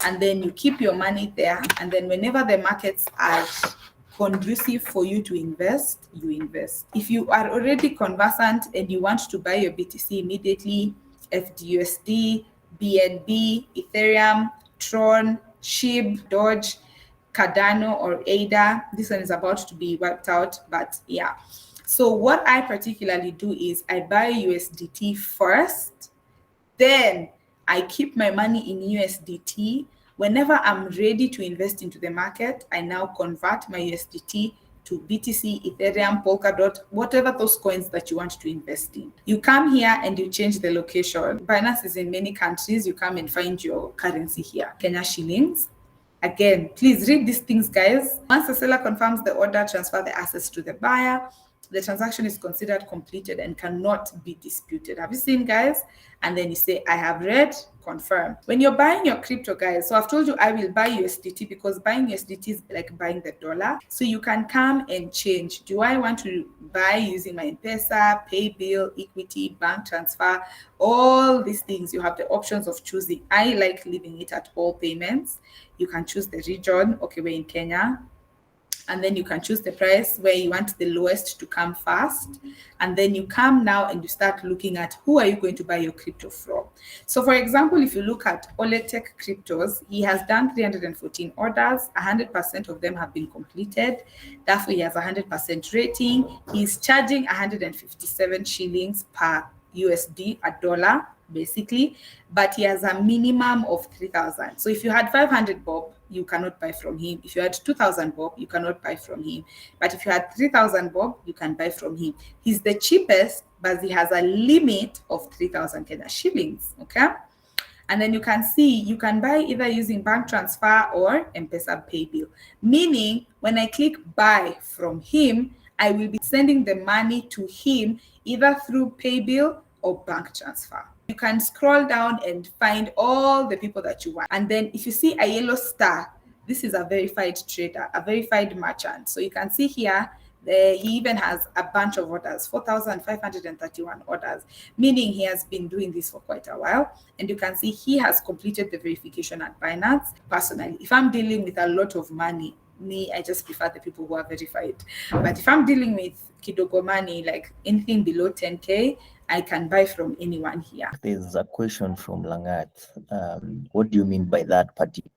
And then you keep your money there. And then whenever the markets are conducive for you to invest, you invest. If you are already conversant and you want to buy your BTC immediately, FDUSD, BNB, Ethereum, Tron, SHIB, Doge, Cardano, or ADA, this one is about to be wiped out, but yeah. So what I particularly do is I buy USDT first, then I keep my money in USDT. Whenever I'm ready to invest into the market, I now convert my USDT to BTC, Ethereum, Polkadot, whatever those coins that you want to invest in. You come here and you change the location. Binance is in many countries. You come and find your currency here, Kenya shillings. Again, please read these things, guys. Once the seller confirms the order, transfer the assets to the buyer. The transaction is considered completed and cannot be disputed. Have you seen, guys? And then you say, I have read, confirm. When you're buying your crypto, guys, so I've told you I will buy USDT because buying USDT is like buying the dollar. So you can come and change. Do I want to buy using my M-Pesa, pay bill, equity, bank transfer, all these things? You have the options of choosing. I like leaving it at all payments. You can choose the region. Okay, we're in Kenya. And then you can choose the price where you want the lowest to come first. And then you come now and you start looking at who are you going to buy your crypto from. So for example, if you look at Oletech Cryptos, he has done 314 orders, 100% of them have been completed. Therefore, he has 100% rating. He's charging 157 shillings per USD, a dollar, basically, but he has a minimum of 3,000. So if you had 500 bob, you cannot buy from him. If you had 2,000 bob, you cannot buy from him. But if you had 3,000 bob, you can buy from him. He's the cheapest, but he has a limit of 3,000 Kenya shillings, okay? And then you can see, you can buy either using bank transfer or M-Pesa pay bill. Meaning, when I click buy from him, I will be sending the money to him either through pay bill or bank transfer. You can scroll down and find all the people that you want. And then if you see a yellow star, this is a verified trader, a verified merchant. So you can see here, he even has a bunch of orders, 4,531 orders, meaning he has been doing this for quite a while. And you can see he has completed the verification at Binance. Personally, if I'm dealing with a lot of money, I just prefer the people who are verified. But if I'm dealing with kidogo money, like anything below 10K, I can buy from anyone here. There's a question from Langat. What do you mean by that particular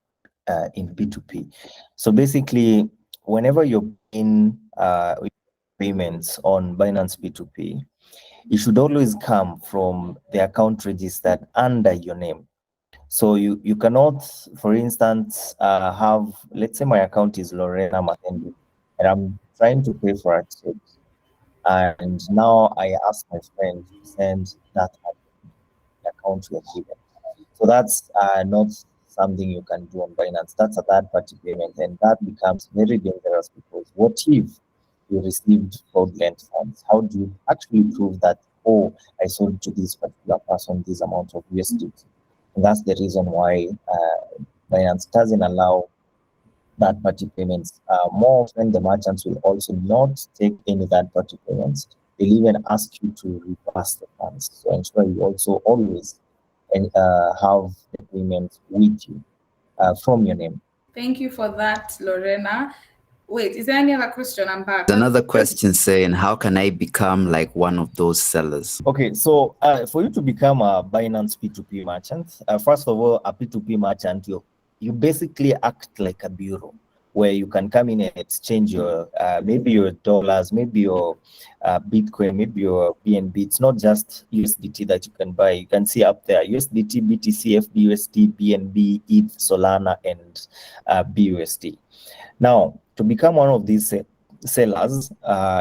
in P2P? So basically, whenever you're in payments on Binance P2P, it should always come from the account registered under your name. So you cannot, for instance, have, let's say my account is Lorena Mathendi, and I'm trying to pay for a trade. And now I ask my friend to send that account we are given. So that's not something you can do on Binance. That's a third-party payment, and that becomes very dangerous because what if you received fraudulent funds? How do you actually prove that, oh, I sold to this particular person this amount of USDT? And that's the reason why Binance doesn't allow third-party payments. More often, the merchants will also not take any third-party payments. They'll even ask you to reverse the funds. So ensure you also always have the payment with you from your name. Thank you for that, Lorena. Wait, is there any other question? I'm back. Another question saying, how can I become like one of those sellers? Okay, so for you to become a Binance P2P merchant, first of all, a P2P merchant, you basically act like a bureau where you can come in and exchange your maybe your dollars, maybe your Bitcoin, maybe your BNB. It's not just USDT that you can buy. You can see up there USDT, BTC, FBUSD, BNB, ETH, Solana, and BUSD. Now, to become one of these sellers,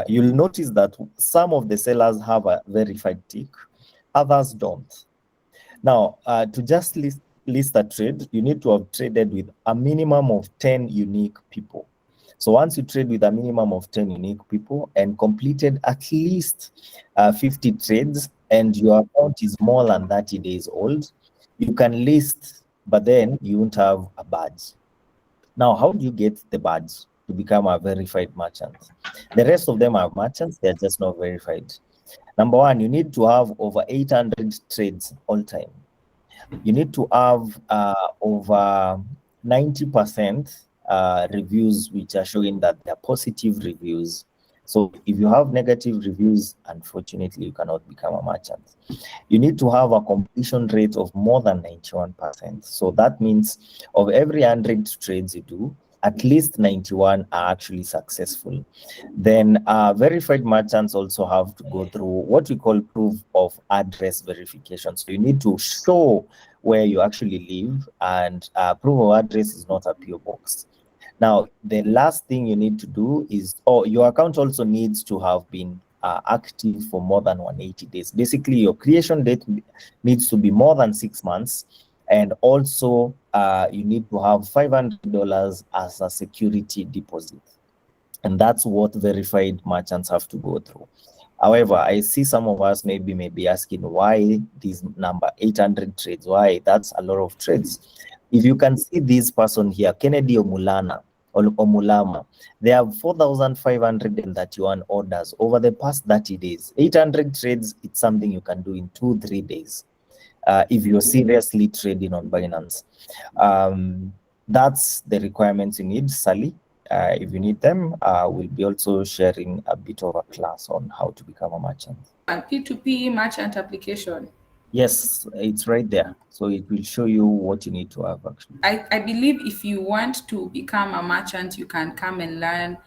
you'll notice that some of the sellers have a verified tick, others don't. Now, to just list a trade, you need to have traded with a minimum of 10 unique people. So once you trade with a minimum of 10 unique people and completed at least 50 trades and your account is more than 30 days old, you can list, but then you won't have a badge. Now, how do you get the badge to become a verified merchant? The rest of them are merchants, they're just not verified. Number one, you need to have over 800 trades all time. You need to have over 90% reviews which are showing that they're positive reviews. So if you have negative reviews, unfortunately, you cannot become a merchant. You need to have a completion rate of more than 91%. So that means of every 100 trades you do, at least 91 are actually successful. Then verified merchants also have to go through what we call proof of address verification. So you need to show where you actually live, and proof of address is not a PO box. Now, the last thing you need to do is, your account also needs to have been active for more than 180 days. Basically, your creation date needs to be more than 6 months. And also, you need to have $500 as a security deposit. And that's what verified merchants have to go through. However, I see some of us may be asking why this number 800 trades, why? That's a lot of trades. If you can see this person here, Kennedy Omulama, they have 4,531 orders over the past 30 days. 800 trades, it's something you can do in 2-3 days. If you're seriously trading on Binance. That's the requirements you need, Sally. If you need them, we'll be also sharing a bit of a class on how to become a merchant. And P2P merchant application. Yes, it's right there. So it will show you what you need to have actually. I believe if you want to become a merchant, you can come and learn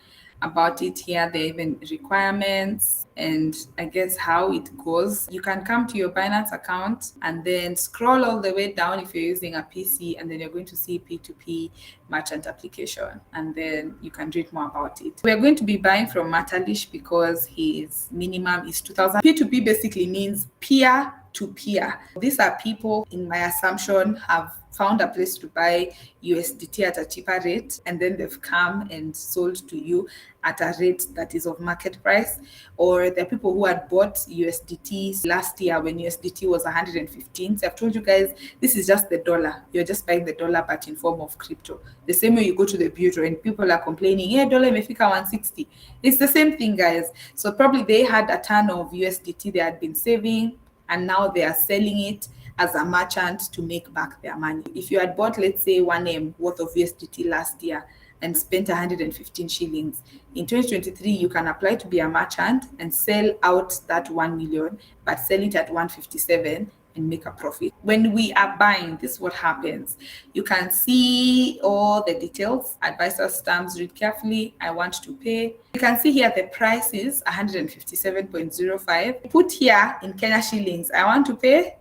about it here. There are even requirements and I guess how it goes. You can come to your Binance account and then scroll all the way down if you're using a PC, and then you're going to see P2P merchant application, and then you can read more about it. We're going to be buying from Matalish because his minimum is 2,000. P2P basically means peer to peer. These are people, in my assumption, have found a place to buy USDT at a cheaper rate, and then they've come and sold to you at a rate that is of market price. Or there are people who had bought USDT last year when USDT was 115. So I've told you guys, this is just the dollar. You're just buying the dollar, but in form of crypto. The same way you go to the bureau and people are complaining, yeah, dollar imefika 160. It's the same thing, guys. So probably they had a ton of USDT they had been saving, and now they are selling it as a merchant to make back their money. If you had bought, let's say, 1M worth of USDT last year and spent 115 shillings, in 2023, you can apply to be a merchant and sell out that 1 million, but sell it at 157 and make a profit. When we are buying, this is what happens. You can see all the details, advisor's terms, read carefully, I want to pay. You can see here the price is 157.05. Put here in Kenya shillings, I want to pay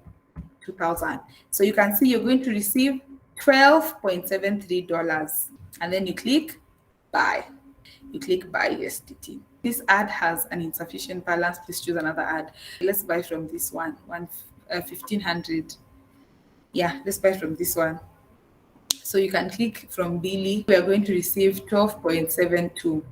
2,000. So you can see you're going to receive $12.73. And then you click buy. You click buy USDT. This ad has an insufficient balance. Please choose another ad. Let's buy from this one, 1,500. Yeah, let's buy from this one. So you can click from Billy. We are going to receive 12.72.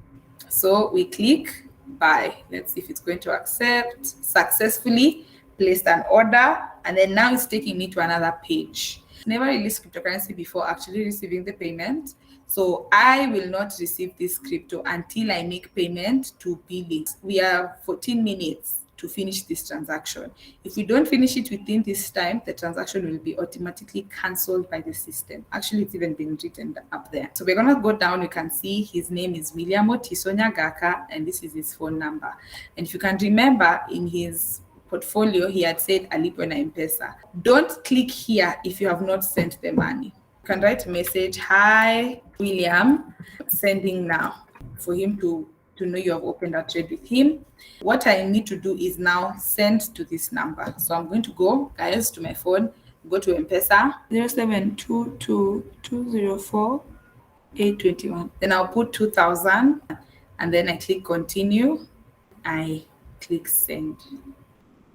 So we click buy. Let's see if it's going to accept. Successfully placed an order, and then now it's taking me to another page. Never released cryptocurrency before actually receiving the payment. So I will not receive this crypto until I make payment to Billy. We have 14 minutes to finish this transaction. If we don't finish it within this time, the transaction will be automatically cancelled by the system. Actually, it's even been written up there. So we're gonna go down. You can see his name is William Otisonya Gaka, and this is his phone number. And if you can remember, in his portfolio, he had said Alipo na M-Pesa. Don't click here if you have not sent the money. You can write a message, hi, William, sending now, for him to know you have opened a trade with him. What I need to do is now send to this number. So I'm going to go, guys, to my phone, go to M-Pesa, 0722204821. Then I'll put 2,000, and then I click continue. I click send.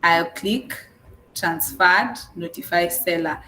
I'll click transferred, notify seller.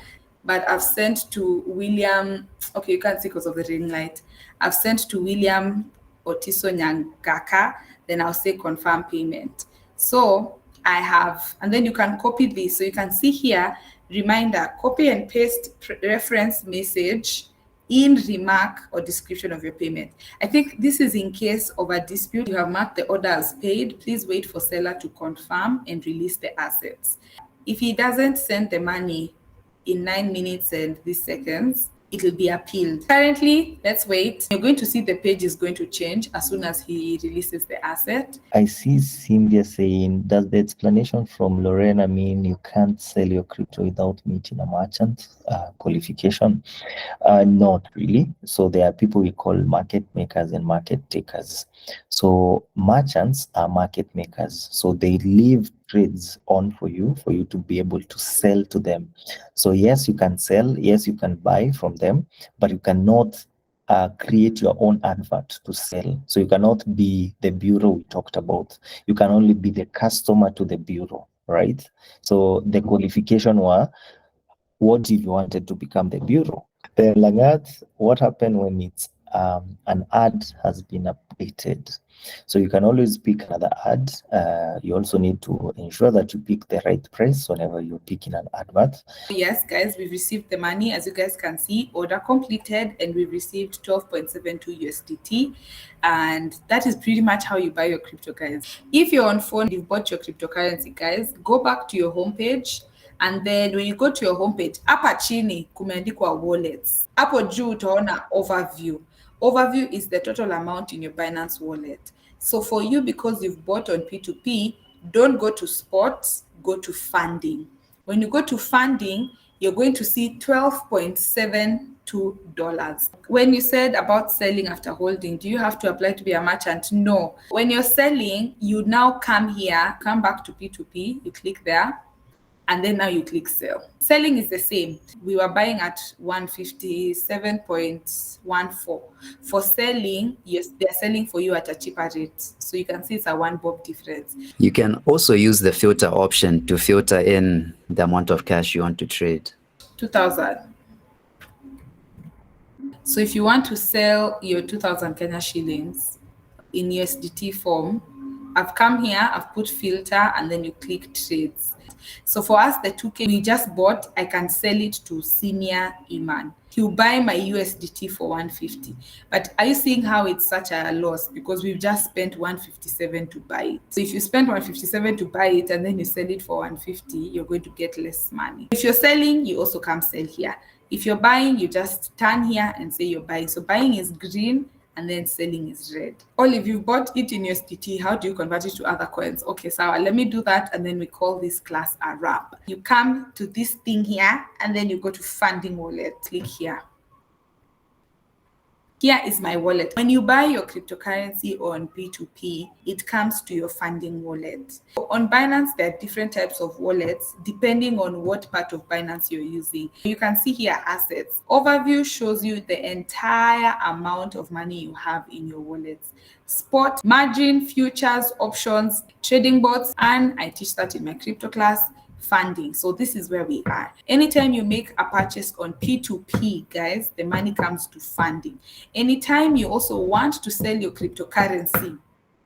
But I've sent to William, okay, you can't see because of the ring light. I've sent to William Otisonya Gaka, then I'll say confirm payment. So I have, and then you can copy this. So you can see here, reminder, copy and paste reference message in remark or description of your payment. I think this is in case of a dispute. You have marked the order as paid. Please wait for seller to confirm and release the assets. If he doesn't send the money in 9 minutes and these seconds, it will be appealed. Currently, let's wait. You're going to see the page is going to change as soon as he releases the asset. I see Cindy saying, does the explanation from Lorena mean you can't sell your crypto without meeting a merchant qualification? Not really. So there are people we call market makers and market takers. So merchants are market makers. So they leave trades on for you to be able to sell to them. So yes, you can sell, yes, you can buy from them, but you cannot create your own advert to sell. So you cannot be the bureau we talked about. You can only be the customer to the bureau, right? So the qualification were, what if you wanted to become the bureau? The Lagat, what happened when it's an ad has been updated? So you can always pick another ad. You also need to ensure that you pick the right price whenever you're picking an advert. Yes, guys, we've received the money. As you guys can see, order completed, and we've received 12.72 USDT. And that is pretty much how you buy your crypto, guys. If you're on phone, you've bought your cryptocurrency, guys, go back to your homepage. And then when you go to your homepage, hapa chini kumeandikwa wallets. Hapo juu utaona overview. Overview is the total amount in your Binance wallet. So for you, because you've bought on P2P, don't go to spot, go to funding. When you go to funding, you're going to see $12.72. When you said about selling after holding, do you have to apply to be a merchant? No. When you're selling, you now come here, come back to P2P, you click there, and then now you click sell. Selling is the same. We were buying at 157.14. For selling, yes, they're selling for you at a cheaper rate. So you can see it's a 1 bob difference. You can also use the filter option to filter in the amount of cash you want to trade. 2,000. So if you want to sell your 2,000 Kenya shillings in USDT form, I've come here, I've put filter, and then you click trades. So for us, the 2K we just bought, I can sell it to Senior Iman. He'll buy my USDT for 150. But are you seeing how it's such a loss? Because we've just spent 157 to buy it. So if you spend 157 to buy it and then you sell it for 150, you're going to get less money. If you're selling, you also come sell here. If you're buying, you just turn here and say you're buying. So buying is green, and then selling is red. Or if you bought it in USDT, how do you convert it to other coins? Okay, so let me do that, and then we call this class a wrap. You come to this thing here, and then you go to funding wallet. Click here. Here is my wallet. When you buy your cryptocurrency on P2P, it comes to your funding wallet. On Binance, there are different types of wallets depending on what part of Binance you're using. You can see here assets. Overview shows you the entire amount of money you have in your wallets. Spot, margin, futures, options, trading bots, and I teach that in my crypto class. Funding. So this is where we are. Anytime you make a purchase on P2P, guys, the money comes to funding. Anytime you also want to sell your cryptocurrency,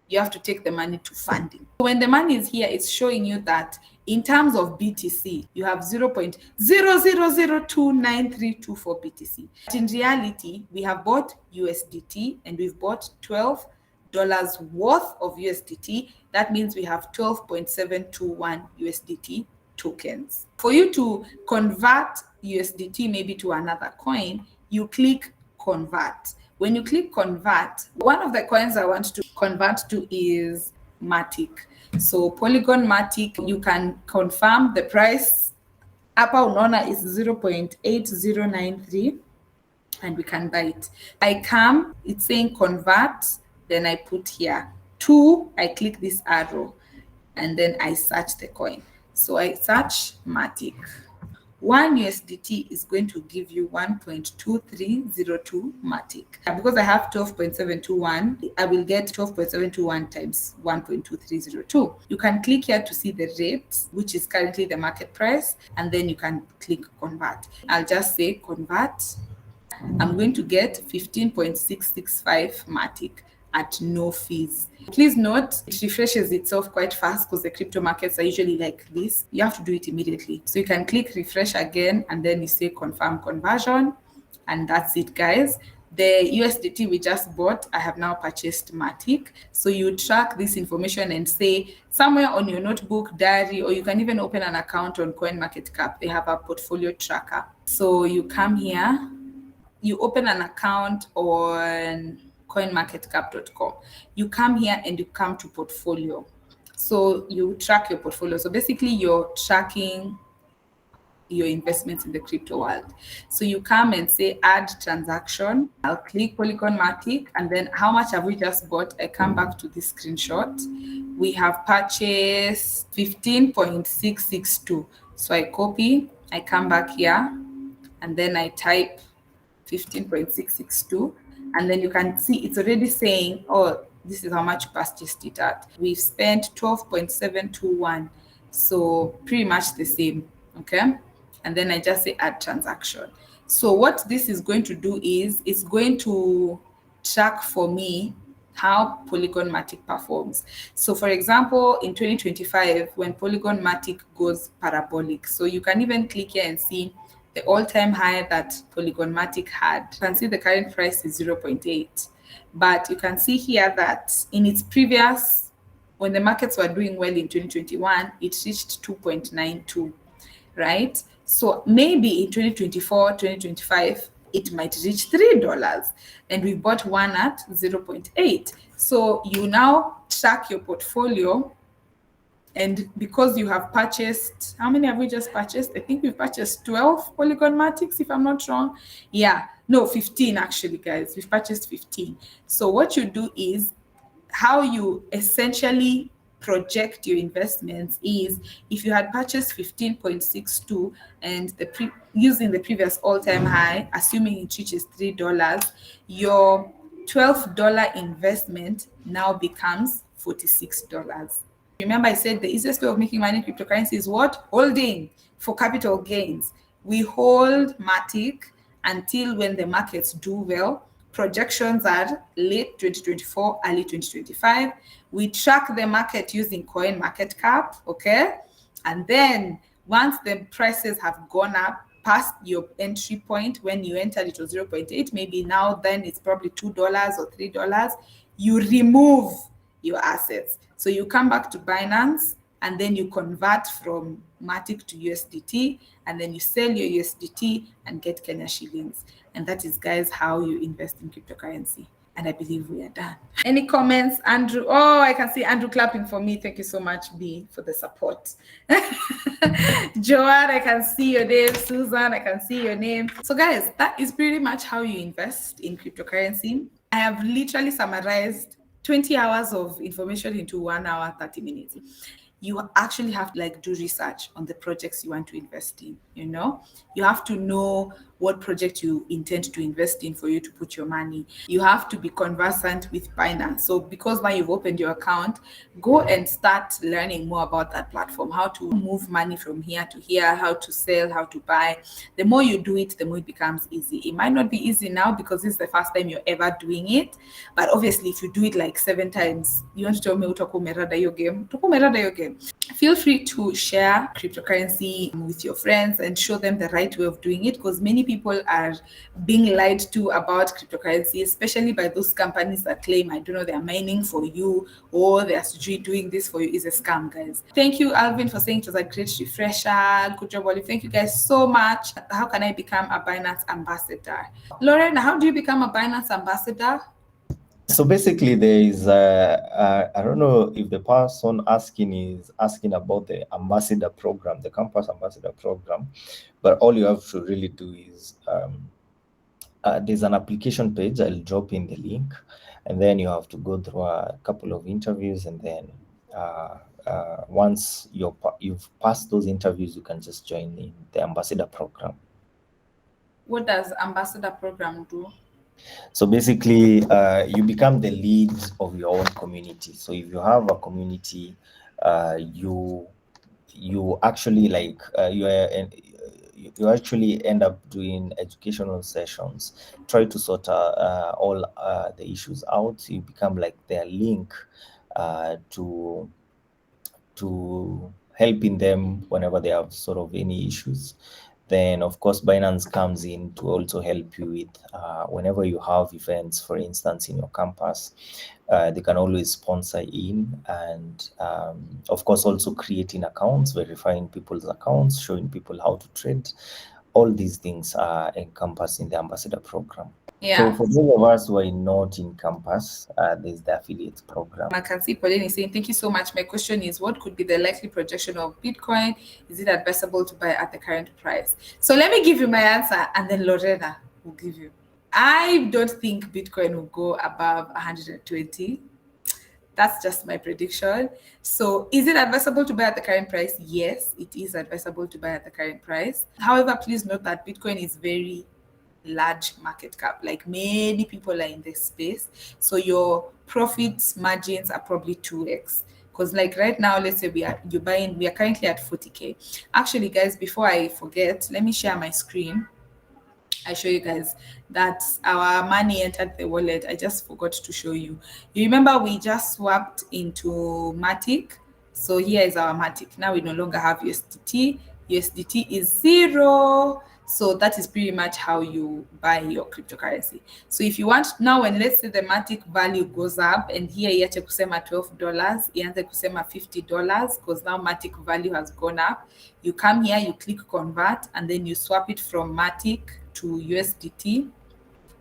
you have to take the money to funding. When the money is here, it's showing you that in terms of BTC, you have 0.0002932 BTC. But in reality, we have bought USDT and we've bought $12 worth of USDT. That means we have 12.721 USDT tokens. For you to convert USDT maybe to another coin, you click convert. When you click convert, one of the coins I want to convert to is Matic. So Polygon Matic, you can confirm the price. Hapa unaona is 0.8093 and we can buy it. I come, it's saying convert, then I put here 2, I click this arrow, and then I search the coin. So I search Matic. 1 USDT is going to give you 1.2302 Matic. Because I have 12.721, I will get 12.721 times 1.2302. You can click here to see the rate, which is currently the market price, and then you can click convert. I'll just say convert. I'm going to get 15.665 Matic at no fees. Please note, it refreshes itself quite fast because the crypto markets are usually like this. You have to do it immediately. So you can click refresh again and then you say confirm conversion. And that's it, guys. The USDT we just bought, I have now purchased Matic. So you track this information and say somewhere on your notebook, diary, or you can even open an account on CoinMarketCap. They have a portfolio tracker. So you come here, you open an account on coinmarketcap.com. You come here and you come to portfolio. So you track your portfolio. So basically you're tracking your investments in the crypto world. So you come and say add transaction. I'll click Polygon Matic, and then how much have we just bought? I come back to this screenshot. We have purchased 15.662. So I copy, I come back here, and then I type 15.662, and then you can see it's already saying, oh, this is how much purchased it at. We've spent 12.721, so pretty much the same, okay? And then I just say add transaction. So what this is going to do is it's going to track for me how Polygon Matic performs. So for example, in 2025, when Polygon Matic goes parabolic, so you can even click here and see the all-time high that Polygon Matic had. You can see the current price is 0.8. But you can see here that in its previous, when the markets were doing well in 2021, it reached 2.92, right? So maybe in 2024, 2025, it might reach $3, and we bought one at 0.8. So you now track your portfolio, and because you have purchased, how many have we just purchased? I think we've purchased 12 Polygon Matics, if I'm not wrong. Yeah, no, 15 actually, guys. We've purchased 15. So what you do is, how you essentially project your investments is, if you had purchased 15.62 and using the previous all-time high, assuming it reaches $3, your $12 investment now becomes $46. Remember, I said the easiest way of making money in cryptocurrency is what? Holding for capital gains. We hold Matic until when the markets do well. Projections are late 2024, early 2025. We track the market using CoinMarketCap, okay? And then once the prices have gone up past your entry point, when you entered it was 0.8, maybe now then it's probably $2 or $3, you remove your assets. So you come back to Binance, and then you convert from Matic to USDT, and then you sell your USDT and get Kenya shillings. And that is, guys, how you invest in cryptocurrency. And I believe we are done. Any comments, Andrew? Oh, I can see Andrew clapping for me. Thank you so much, B, for the support. Joanne, I can see your name. Susan, I can see your name. So guys, that is pretty much how you invest in cryptocurrency. I have literally summarized 20 hours of information into 1 hour, 30 minutes. You actually have to do research on the projects you want to invest in, You have to know what project you intend to invest in for you to put your money. You have to be conversant with Binance. So because now you've opened your account, go and start learning more about that platform, how to move money from here to here, how to sell, how to buy. The more you do it, the more it becomes easy. It might not be easy now because this is the first time you're ever doing it. But obviously, if you do it 7 times, you want to tell me utakuwa umerada your game. Feel free to share cryptocurrency with your friends and show them the right way of doing it, because many people are being lied to about cryptocurrency, especially by those companies that claim, I don't know, they're mining for you or they're doing this for you. Is a scam, guys. Thank you, Alvin, for saying it was a great refresher. Good job, Olive. Thank you guys so much. How can I become a Binance ambassador? Lauren, how do you become a Binance ambassador? So basically, there is, I don't know if the person asking is asking about the ambassador program, the campus ambassador program, but all you have to really do is, there's an application page. I'll drop in the link, and then you have to go through a couple of interviews, and then once you've passed those interviews, you can just join in the ambassador program. What does ambassador program do? So basically, you become the lead of your own community. So if you have a community, you actually you actually end up doing educational sessions, try to sort all the issues out. You become their link to helping them whenever they have sort of any issues. Then, of course, Binance comes in to also help you with whenever you have events, for instance, in your campus, they can always sponsor in, and of course, also creating accounts, verifying people's accounts, showing people how to trade. All these things are encompassed in the ambassador program. Yeah. So for those of us who are not in campus, there's the affiliate program. I can see Pauline is saying, thank you so much. My question is, what could be the likely projection of Bitcoin? Is it advisable to buy at the current price? So let me give you my answer, and then Lorena will give you. I don't think Bitcoin will go above 120. That's just my prediction. So is it advisable to buy at the current price? Yes, it is advisable to buy at the current price. However, please note that Bitcoin is very large market cap, like many people are in this space, so your profit margins are probably 2x. Because like right now, let's say we are currently at 40k. Actually, guys, before I forget, let me share my screen. I show you guys that our money entered the wallet. I just forgot to show you. You remember we just swapped into Matic. So here is our Matic. Now we no longer have USDT. USDT is 0. So that is pretty much how you buy your cryptocurrency. So if you want now, when let's say the Matic value goes up, and here iache kusema $12, ianze kusema $50, because now Matic value has gone up, you come here, you click convert, and then you swap it from Matic to USDT.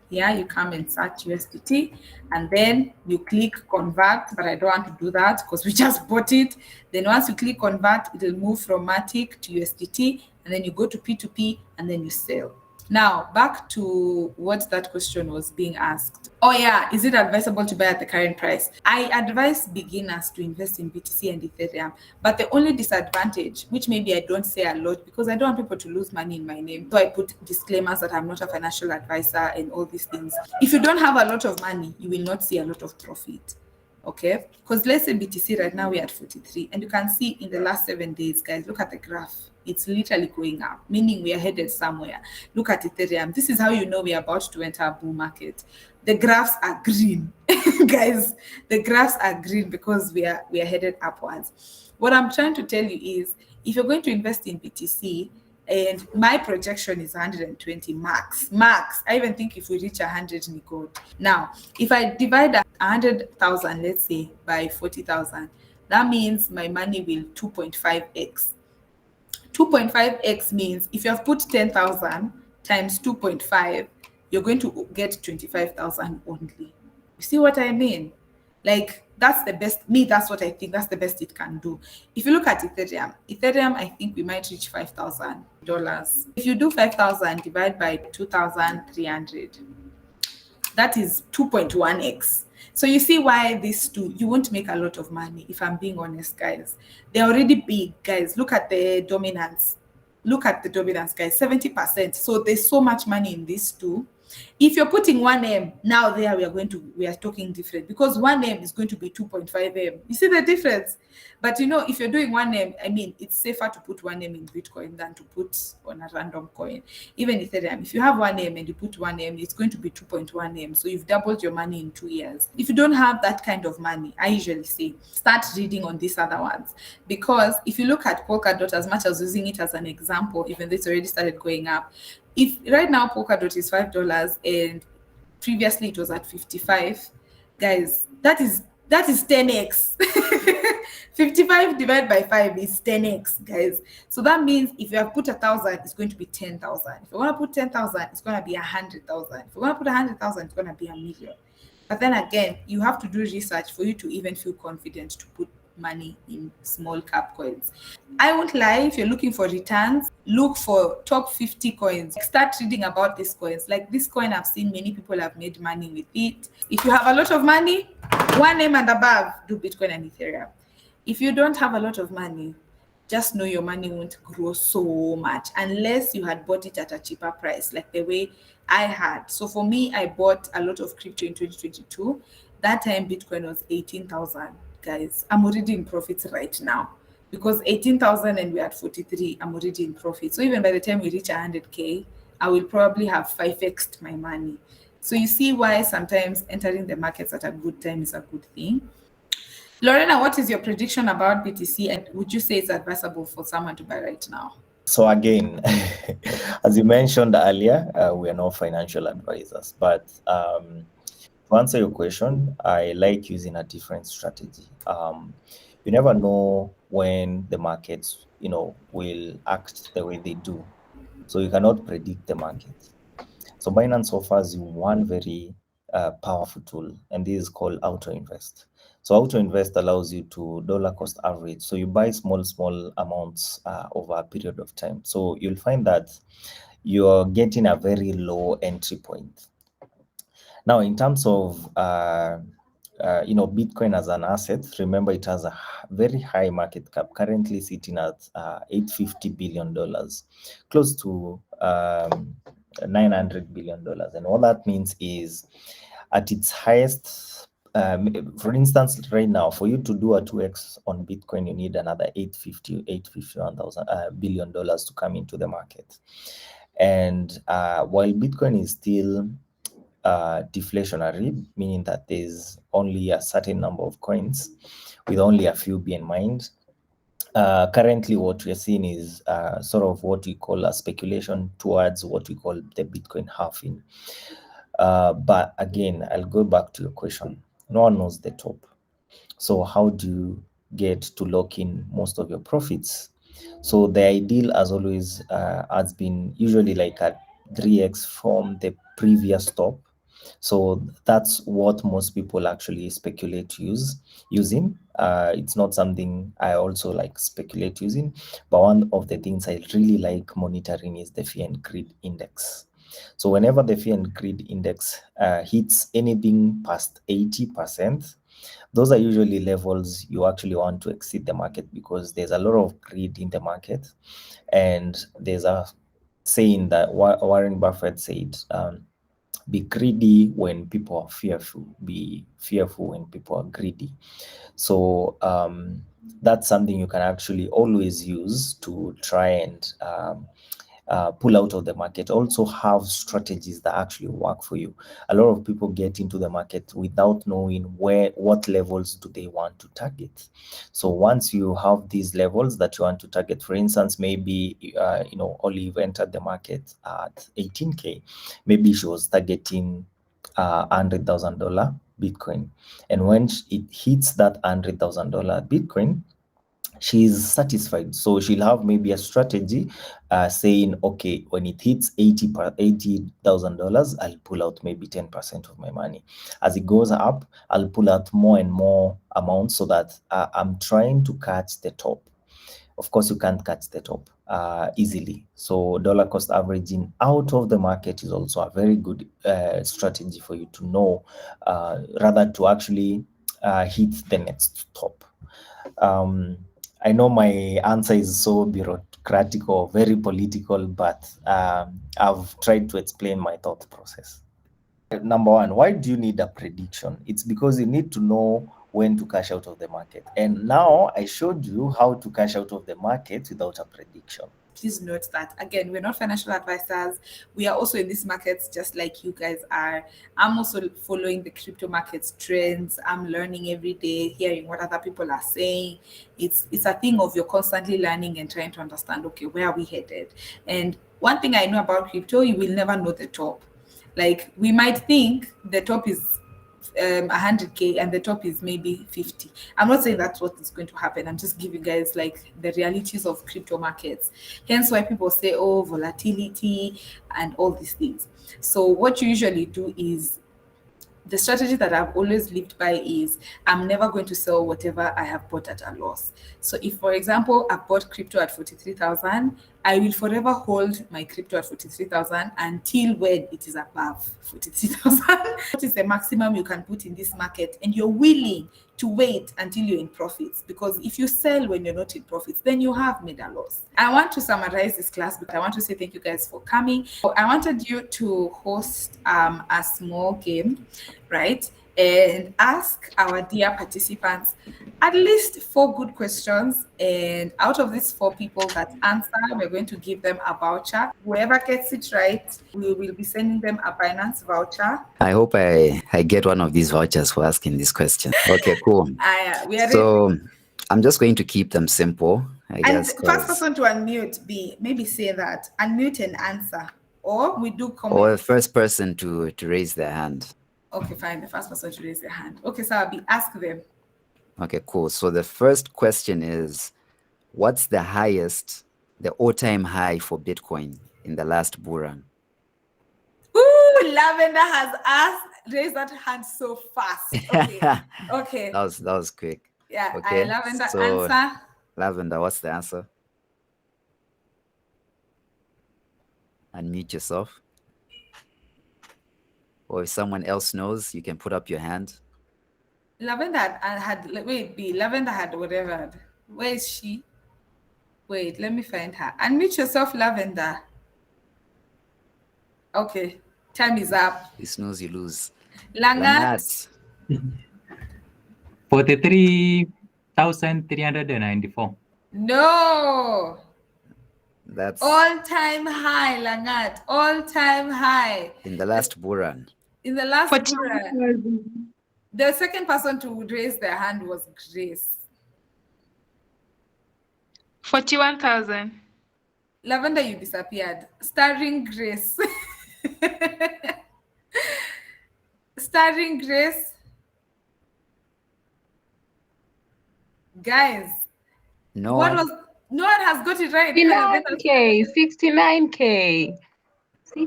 Here you come and search USDT, and then you click convert, but I don't want to do that because we just bought it. Then once you click convert, it will move from Matic to USDT, and then you go to P2P, and then you sell. Now, back to what that question was being asked. Oh yeah, is it advisable to buy at the current price? I advise beginners to invest in BTC and Ethereum, but the only disadvantage, which maybe I don't say a lot because I don't want people to lose money in my name, so I put disclaimers that I'm not a financial advisor and all these things. If you don't have a lot of money, you will not see a lot of profit. Okay, because let's say BTC right now we're at 43, and you can see in the last 7 days, guys, look at the graph. It's literally going up, meaning we are headed somewhere. Look at Ethereum. This is how you know we are about to enter a bull market. The graphs are green. Guys, the graphs are green because we are headed upwards. What I'm trying to tell you is, if you're going to invest in BTC, and my projection is 120 max. I even think if we reach 100, we go. Now, if I divide 100,000, let's say, by 40,000, that means my money will 2.5x. 2.5x means if you have put 10,000 times 2.5, you're going to get 25,000 only. You see what I mean? Like, that's the best. That's what I think. That's the best it can do. If you look at Ethereum, I think we might reach $5,000. If you do 5,000 divided by 2,300, that is 2.1x. So you see why these two, you won't make a lot of money, if I'm being honest, guys. They're already big, guys. Look at the dominance. Guys, 70%. So there's so much money in these two. If you're putting 1M, now there we are talking different, because 1M is going to be 2.5M. You see the difference? But you know, if you're doing 1M, I mean, it's safer to put 1M in Bitcoin than to put on a random coin. Even Ethereum, if you have 1M and you put 1M, it's going to be 2.1M. So you've doubled your money in 2 years. If you don't have that kind of money, I usually say, start reading on these other ones. Because if you look at Polkadot, as much as using it as an example, even though it's already started going up, if right now Polkadot is $5 and previously it was at 55, guys, that is 10x. 55 divided by 5 is 10x, guys. So that means if you have put 1,000, it's going to be 10,000. If you want to put 10,000, it's going to be 100,000. If you want to put 100,000, it's going to be 1,000,000. But then again, you have to do research for you to even feel confident to put money in small cap coins. I won't lie, if you're looking for returns, look for top 50 coins. Start reading about these coins. Like this coin, I've seen many people have made money with it. If you have a lot of money, 1M and above, do Bitcoin and Ethereum. If you don't have a lot of money, just know your money won't grow so much unless you had bought it at a cheaper price, like the way I had. So for me, I bought a lot of crypto in 2022. That time Bitcoin was 18,000. Guys, I'm already in profits right now, because 18,000 and we're at 43, I'm already in profit. So even by the time we reach 100K, I will probably have 5x'd my money. So you see why sometimes entering the markets at a good time is a good thing. Lorena, what is your prediction about BTC, and would you say it's advisable for someone to buy right now? So again, as you mentioned earlier, we are not financial advisors, but to answer your question, I like using a different strategy. You never know when the markets, will act the way they do. So you cannot predict the market. So Binance offers you one very powerful tool, and this is called Auto Invest. So Auto Invest allows you to dollar cost average. So you buy small amounts over a period of time. So you'll find that you're getting a very low entry point. Now, in terms of Bitcoin as an asset, remember it has a very high market cap, currently sitting at $850 billion, close to $900 billion. And all that means is at its highest, for instance, right now, for you to do a 2x on Bitcoin, you need another $851 billion to come into the market. And while Bitcoin is still deflationary, meaning that there's only a certain number of coins with only a few being mined. Currently, what we're seeing is sort of what we call a speculation towards what we call the Bitcoin halving. But again, I'll go back to your question. No one knows the top. So how do you get to lock in most of your profits? So the ideal, as always, has been usually like a 3x from the previous top. So that's what most people actually speculate using. It's not something I also like speculate using, but one of the things I really like monitoring is the fear and greed index. So whenever the fear and greed index hits anything past 80%, those are usually levels you actually want to exit the market, because there's a lot of greed in the market. And there's a saying that Warren Buffett said, be greedy when people are fearful, be fearful when people are greedy. So that's something you can actually always use to try and pull out of the market. Also have strategies that actually work for you. A lot of people get into the market without knowing what levels do they want to target. So once you have these levels that you want to target, for instance, maybe Olive entered the market at 18K, maybe she was targeting $100,000 Bitcoin, and when it hits that $100,000 Bitcoin, she's satisfied. So she'll have maybe a strategy saying, okay, when it hits $80,000, I'll pull out maybe 10% of my money. As it goes up, I'll pull out more and more amounts, so that I'm trying to catch the top. Of course, you can't catch the top easily. So dollar cost averaging out of the market is also a very good strategy for you to know, rather to actually hit the next top. I know my answer is so bureaucratic or very political, but I've tried to explain my thought process. Number one, why do you need a prediction? It's because you need to know when to cash out of the market. And now I showed you how to cash out of the market without a prediction. Please note that, again, we're not financial advisors. We are also in these markets just like you guys are. I'm also following the crypto markets trends. I'm learning every day, hearing what other people are saying. It's a thing of you're constantly learning and trying to understand, okay, where are we headed? And one thing I know about crypto, you will never know the top. Like, we might think the top is 100K and the top is maybe 50. I'm not saying that's what is going to happen. I'm just giving guys like the realities of crypto markets. Hence why people say, oh, volatility and all these things. So what you usually do is, the strategy that I've always lived by is, I'm never going to sell whatever I have bought at a loss. So if, for example, I bought crypto at 43,000, I will forever hold my crypto at 43,000 until when it is above 43,000. What is the maximum you can put in this market? And you're willing to wait until you're in profits, because if you sell when you're not in profits, then you have made a loss. I want to summarize this class, but I want to say thank you guys for coming. I wanted you to host a small game, right? And ask our dear participants at least 4 good questions. And out of these 4 people that answer, we're going to give them a voucher. Whoever gets it right, we will be sending them a Binance voucher. I hope I get one of these vouchers for asking this question. Okay, cool. We are so I'm just going to keep them simple. I And guess. first 'cause- person to unmute, maybe say that. Unmute and answer. Or we do comment. Or the first person to raise their hand. Okay, fine. The first person to raise their hand. Okay, so I'll ask them. Okay, cool. So the first question is, what's the all-time high for Bitcoin in the last bull run? Ooh, Lavender has raised that hand so fast. Okay. Okay. That was quick. Yeah. Okay. Lavender, So, answer. Lavender, what's the answer? Unmute yourself. Or if someone else knows, you can put up your hand. Lavender Lavender had whatever. Where is she? Wait, let me find her. Unmute yourself, Lavender. Okay, time is up. You snooze, you lose. Langat. 43,394. No. That's all-time high, Langat. All-time high. in the last bull run. In the last bull run. The second person to raise their hand was Grace. 41,000. Lavender, you disappeared. Starring Grace. Starring Grace. Guys. No one has got it right. 69K. 69K.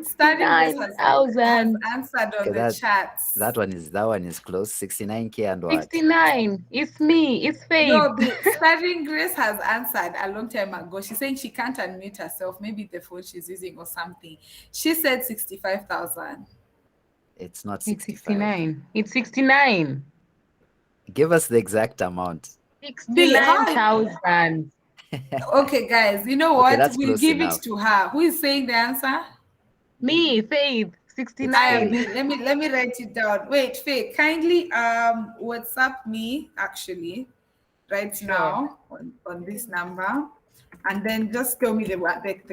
Starring Grace has answered on the chats. That one is close. 69K and what? 69. It's me. It's Faith. No, Starring Grace has answered a long time ago. She's saying she can't unmute herself. Maybe the phone she's using or something. She said 65,000. It's not 65. It's 69. It's 69. Give us the exact amount. 69,000. Okay, guys, you know what? Okay, we'll give enough. it to her. Who is saying the answer? Me, Faith. 69. Let me write it down. Wait, Faith, kindly WhatsApp me actually right now on this number, and then just tell me the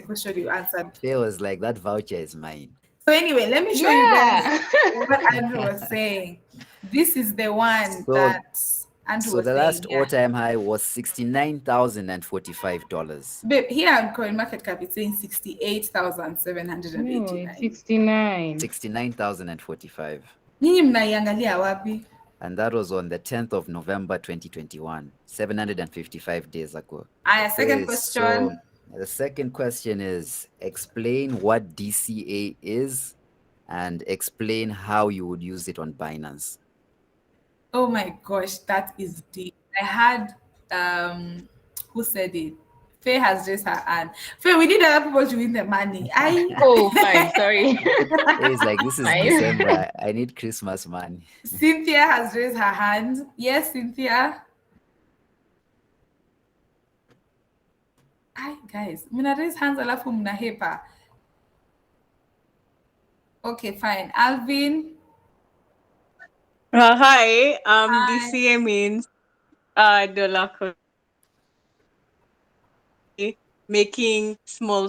question you answered. Faith was like, that voucher is mine. So anyway, let me show you guys what Andrew was saying. This is the one that Andrew was the last saying, all-time high was $69,045. Babe, here on CoinMarketCap, it's saying 68,789. No, it's 69. 69,045. Nyinyi mnaiangalia wapi? And that was on the 10th of November 2021, 755 days ago. Second question. So the second question is, explain what DCA is and explain how you would use it on Binance. Oh my gosh, that is deep. I had who said it? Faye has raised her hand. Faye, we need other people to win the money. Oh, fine, sorry. It's like, this is December. I need Christmas money. Cynthia has raised her hand. Yes, Cynthia. Hi, guys. Muna raise hands alafu mnahepa. Okay, fine. Alvin. Hi. DCA means dollar making small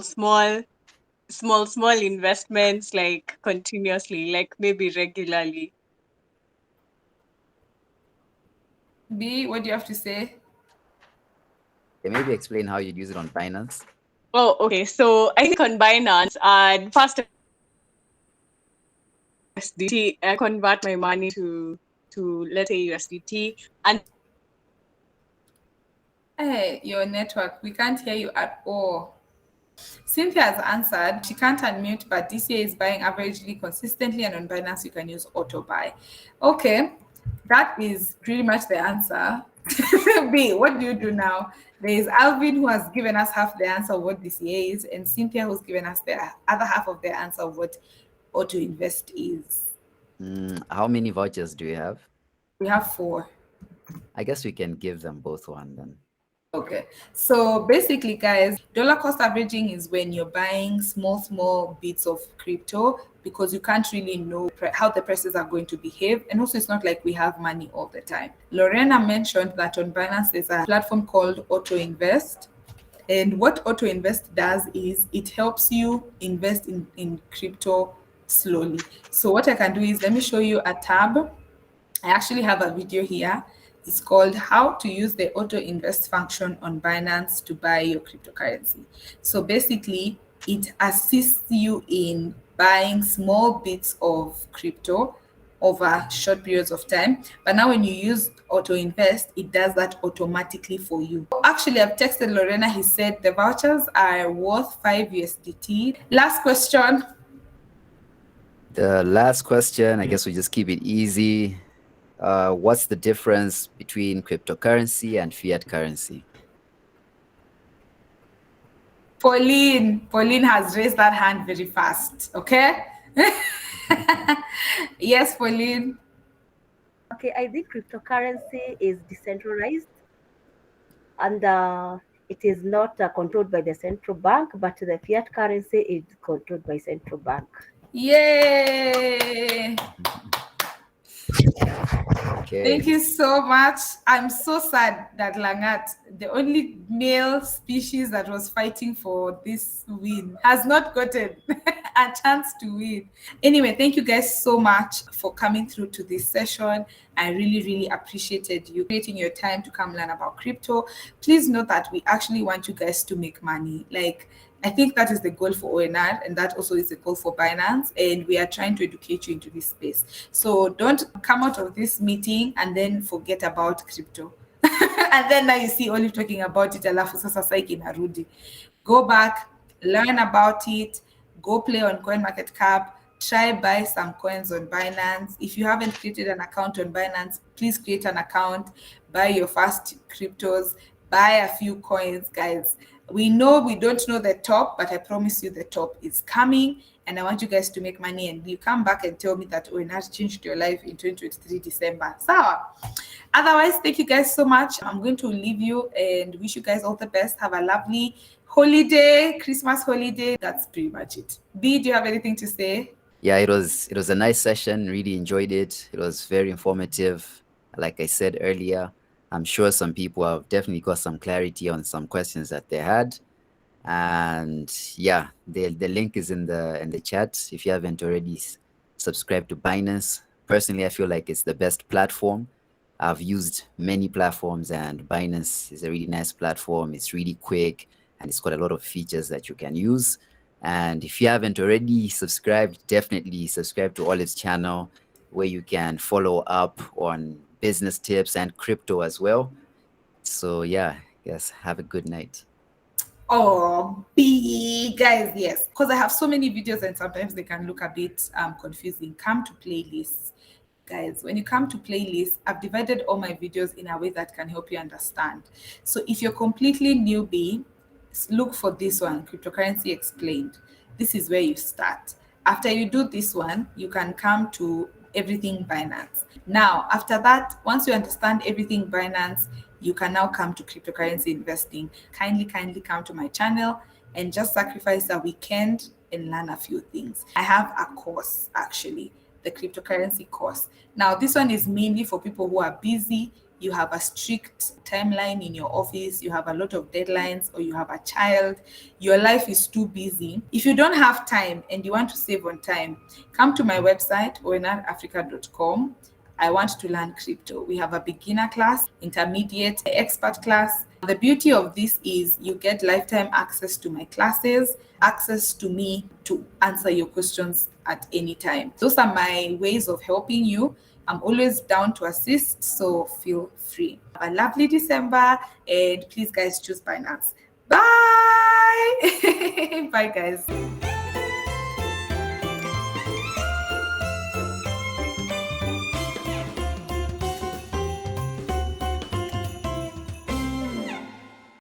investments, like continuously, like maybe regularly. B, what do you have to say? Can maybe explain how you'd use it on Binance? Oh, okay. So I think on Binance, first USDT, I convert my money to let's say USDT, and Hey, your network, we can't hear you at all. Cynthia has answered. She can't unmute, but DCA is buying averagely consistently, and on Binance you can use auto buy. Okay, that is pretty much the answer. B, what do you do now? There is Alvin who has given us half the answer of what DCA is, and Cynthia who's given us the other half of the answer of what auto invest is. How many vouchers do you have? We have 4. I guess we can give them both one then. Okay, so basically, guys, dollar cost averaging is when you're buying small bits of crypto because you can't really know how the prices are going to behave. And also, it's not like we have money all the time. Lorena mentioned that on Binance, there's a platform called Auto Invest. And what Auto Invest does is it helps you invest in crypto slowly. So what I can do is, let me show you a tab. I actually have a video here. It's called How to Use the Auto Invest function on Binance to buy your cryptocurrency. So basically, it assists you in buying small bits of crypto over short periods of time. But now when you use auto invest, it does that automatically for you. Actually, I've texted Lorena. He said the vouchers are worth 5 USDT. Last question. The last question, I guess we just keep it easy. What's the difference between cryptocurrency and fiat currency? Pauline has raised that hand very fast. Okay. Yes, Pauline. Okay, I think cryptocurrency is decentralized and it is not controlled by the central bank, but the fiat currency is controlled by central bank. Yay! Okay. Thank you so much. I'm so sad that Langat, the only male species that was fighting for this win, has not gotten a chance to win. Anyway, thank you guys so much for coming through to this session. I really, really appreciated you creating your time to come learn about crypto. Please note that we actually want you guys to make money. Like, I think that is the goal for ONR, and that also is the goal for Binance, and we are trying to educate you into this space. So don't come out of this meeting and then forget about crypto. And then now you see only talking about it, alafu sasa saiki inarudi. Go back, learn about it, go play on CoinMarketCap, try buy some coins on Binance. If you haven't created an account on Binance, please create an account, buy your first cryptos, buy a few coins, guys. We know we don't know the top, but I promise you the top is coming, and I want you guys to make money, and you come back and tell me that ONR changed your life in 2023 December. So otherwise, thank you guys so much. I'm going to leave you and wish you guys all the best. Have a lovely holiday, Christmas holiday. That's pretty much it. B, do you have anything to say? Yeah, it was a nice session. Really enjoyed it. It was very informative. Like I said earlier, I'm sure some people have definitely got some clarity on some questions that they had. And yeah, the link is in the chat. If you haven't already subscribed to Binance, personally, I feel like it's the best platform. I've used many platforms, and Binance is a really nice platform. It's really quick, and it's got a lot of features that you can use. And if you haven't already subscribed, definitely subscribe to Olive's channel, where you can follow up on business tips and crypto as well. So yeah, yes, have a good night. Oh, B, guys, yes, because I have so many videos and sometimes they can look a bit confusing. Come to playlists. Guys, when you come to playlists, I've divided all my videos in a way that can help you understand. So if you're completely newbie, look for this one, Cryptocurrency Explained. This is where you start. After you do this one, you can come to Everything Binance. Now, after that, once you understand Everything Binance, you can now come to cryptocurrency investing. Kindly come to my channel and just sacrifice a weekend and learn a few things. I have a course, actually, the cryptocurrency course. Now, this one is mainly for people who are busy. You have a strict timeline in your office, you have a lot of deadlines, or you have a child, your life is too busy. If you don't have time and you want to save on time, come to my website, onrafrica.com. I want to learn crypto. We have a beginner class, intermediate, expert class. The beauty of this is you get lifetime access to my classes, access to me to answer your questions at any time. Those are my ways of helping you. I'm always down to assist, so feel free. Have a lovely December, and please, guys, choose Binance. Bye! Bye, guys.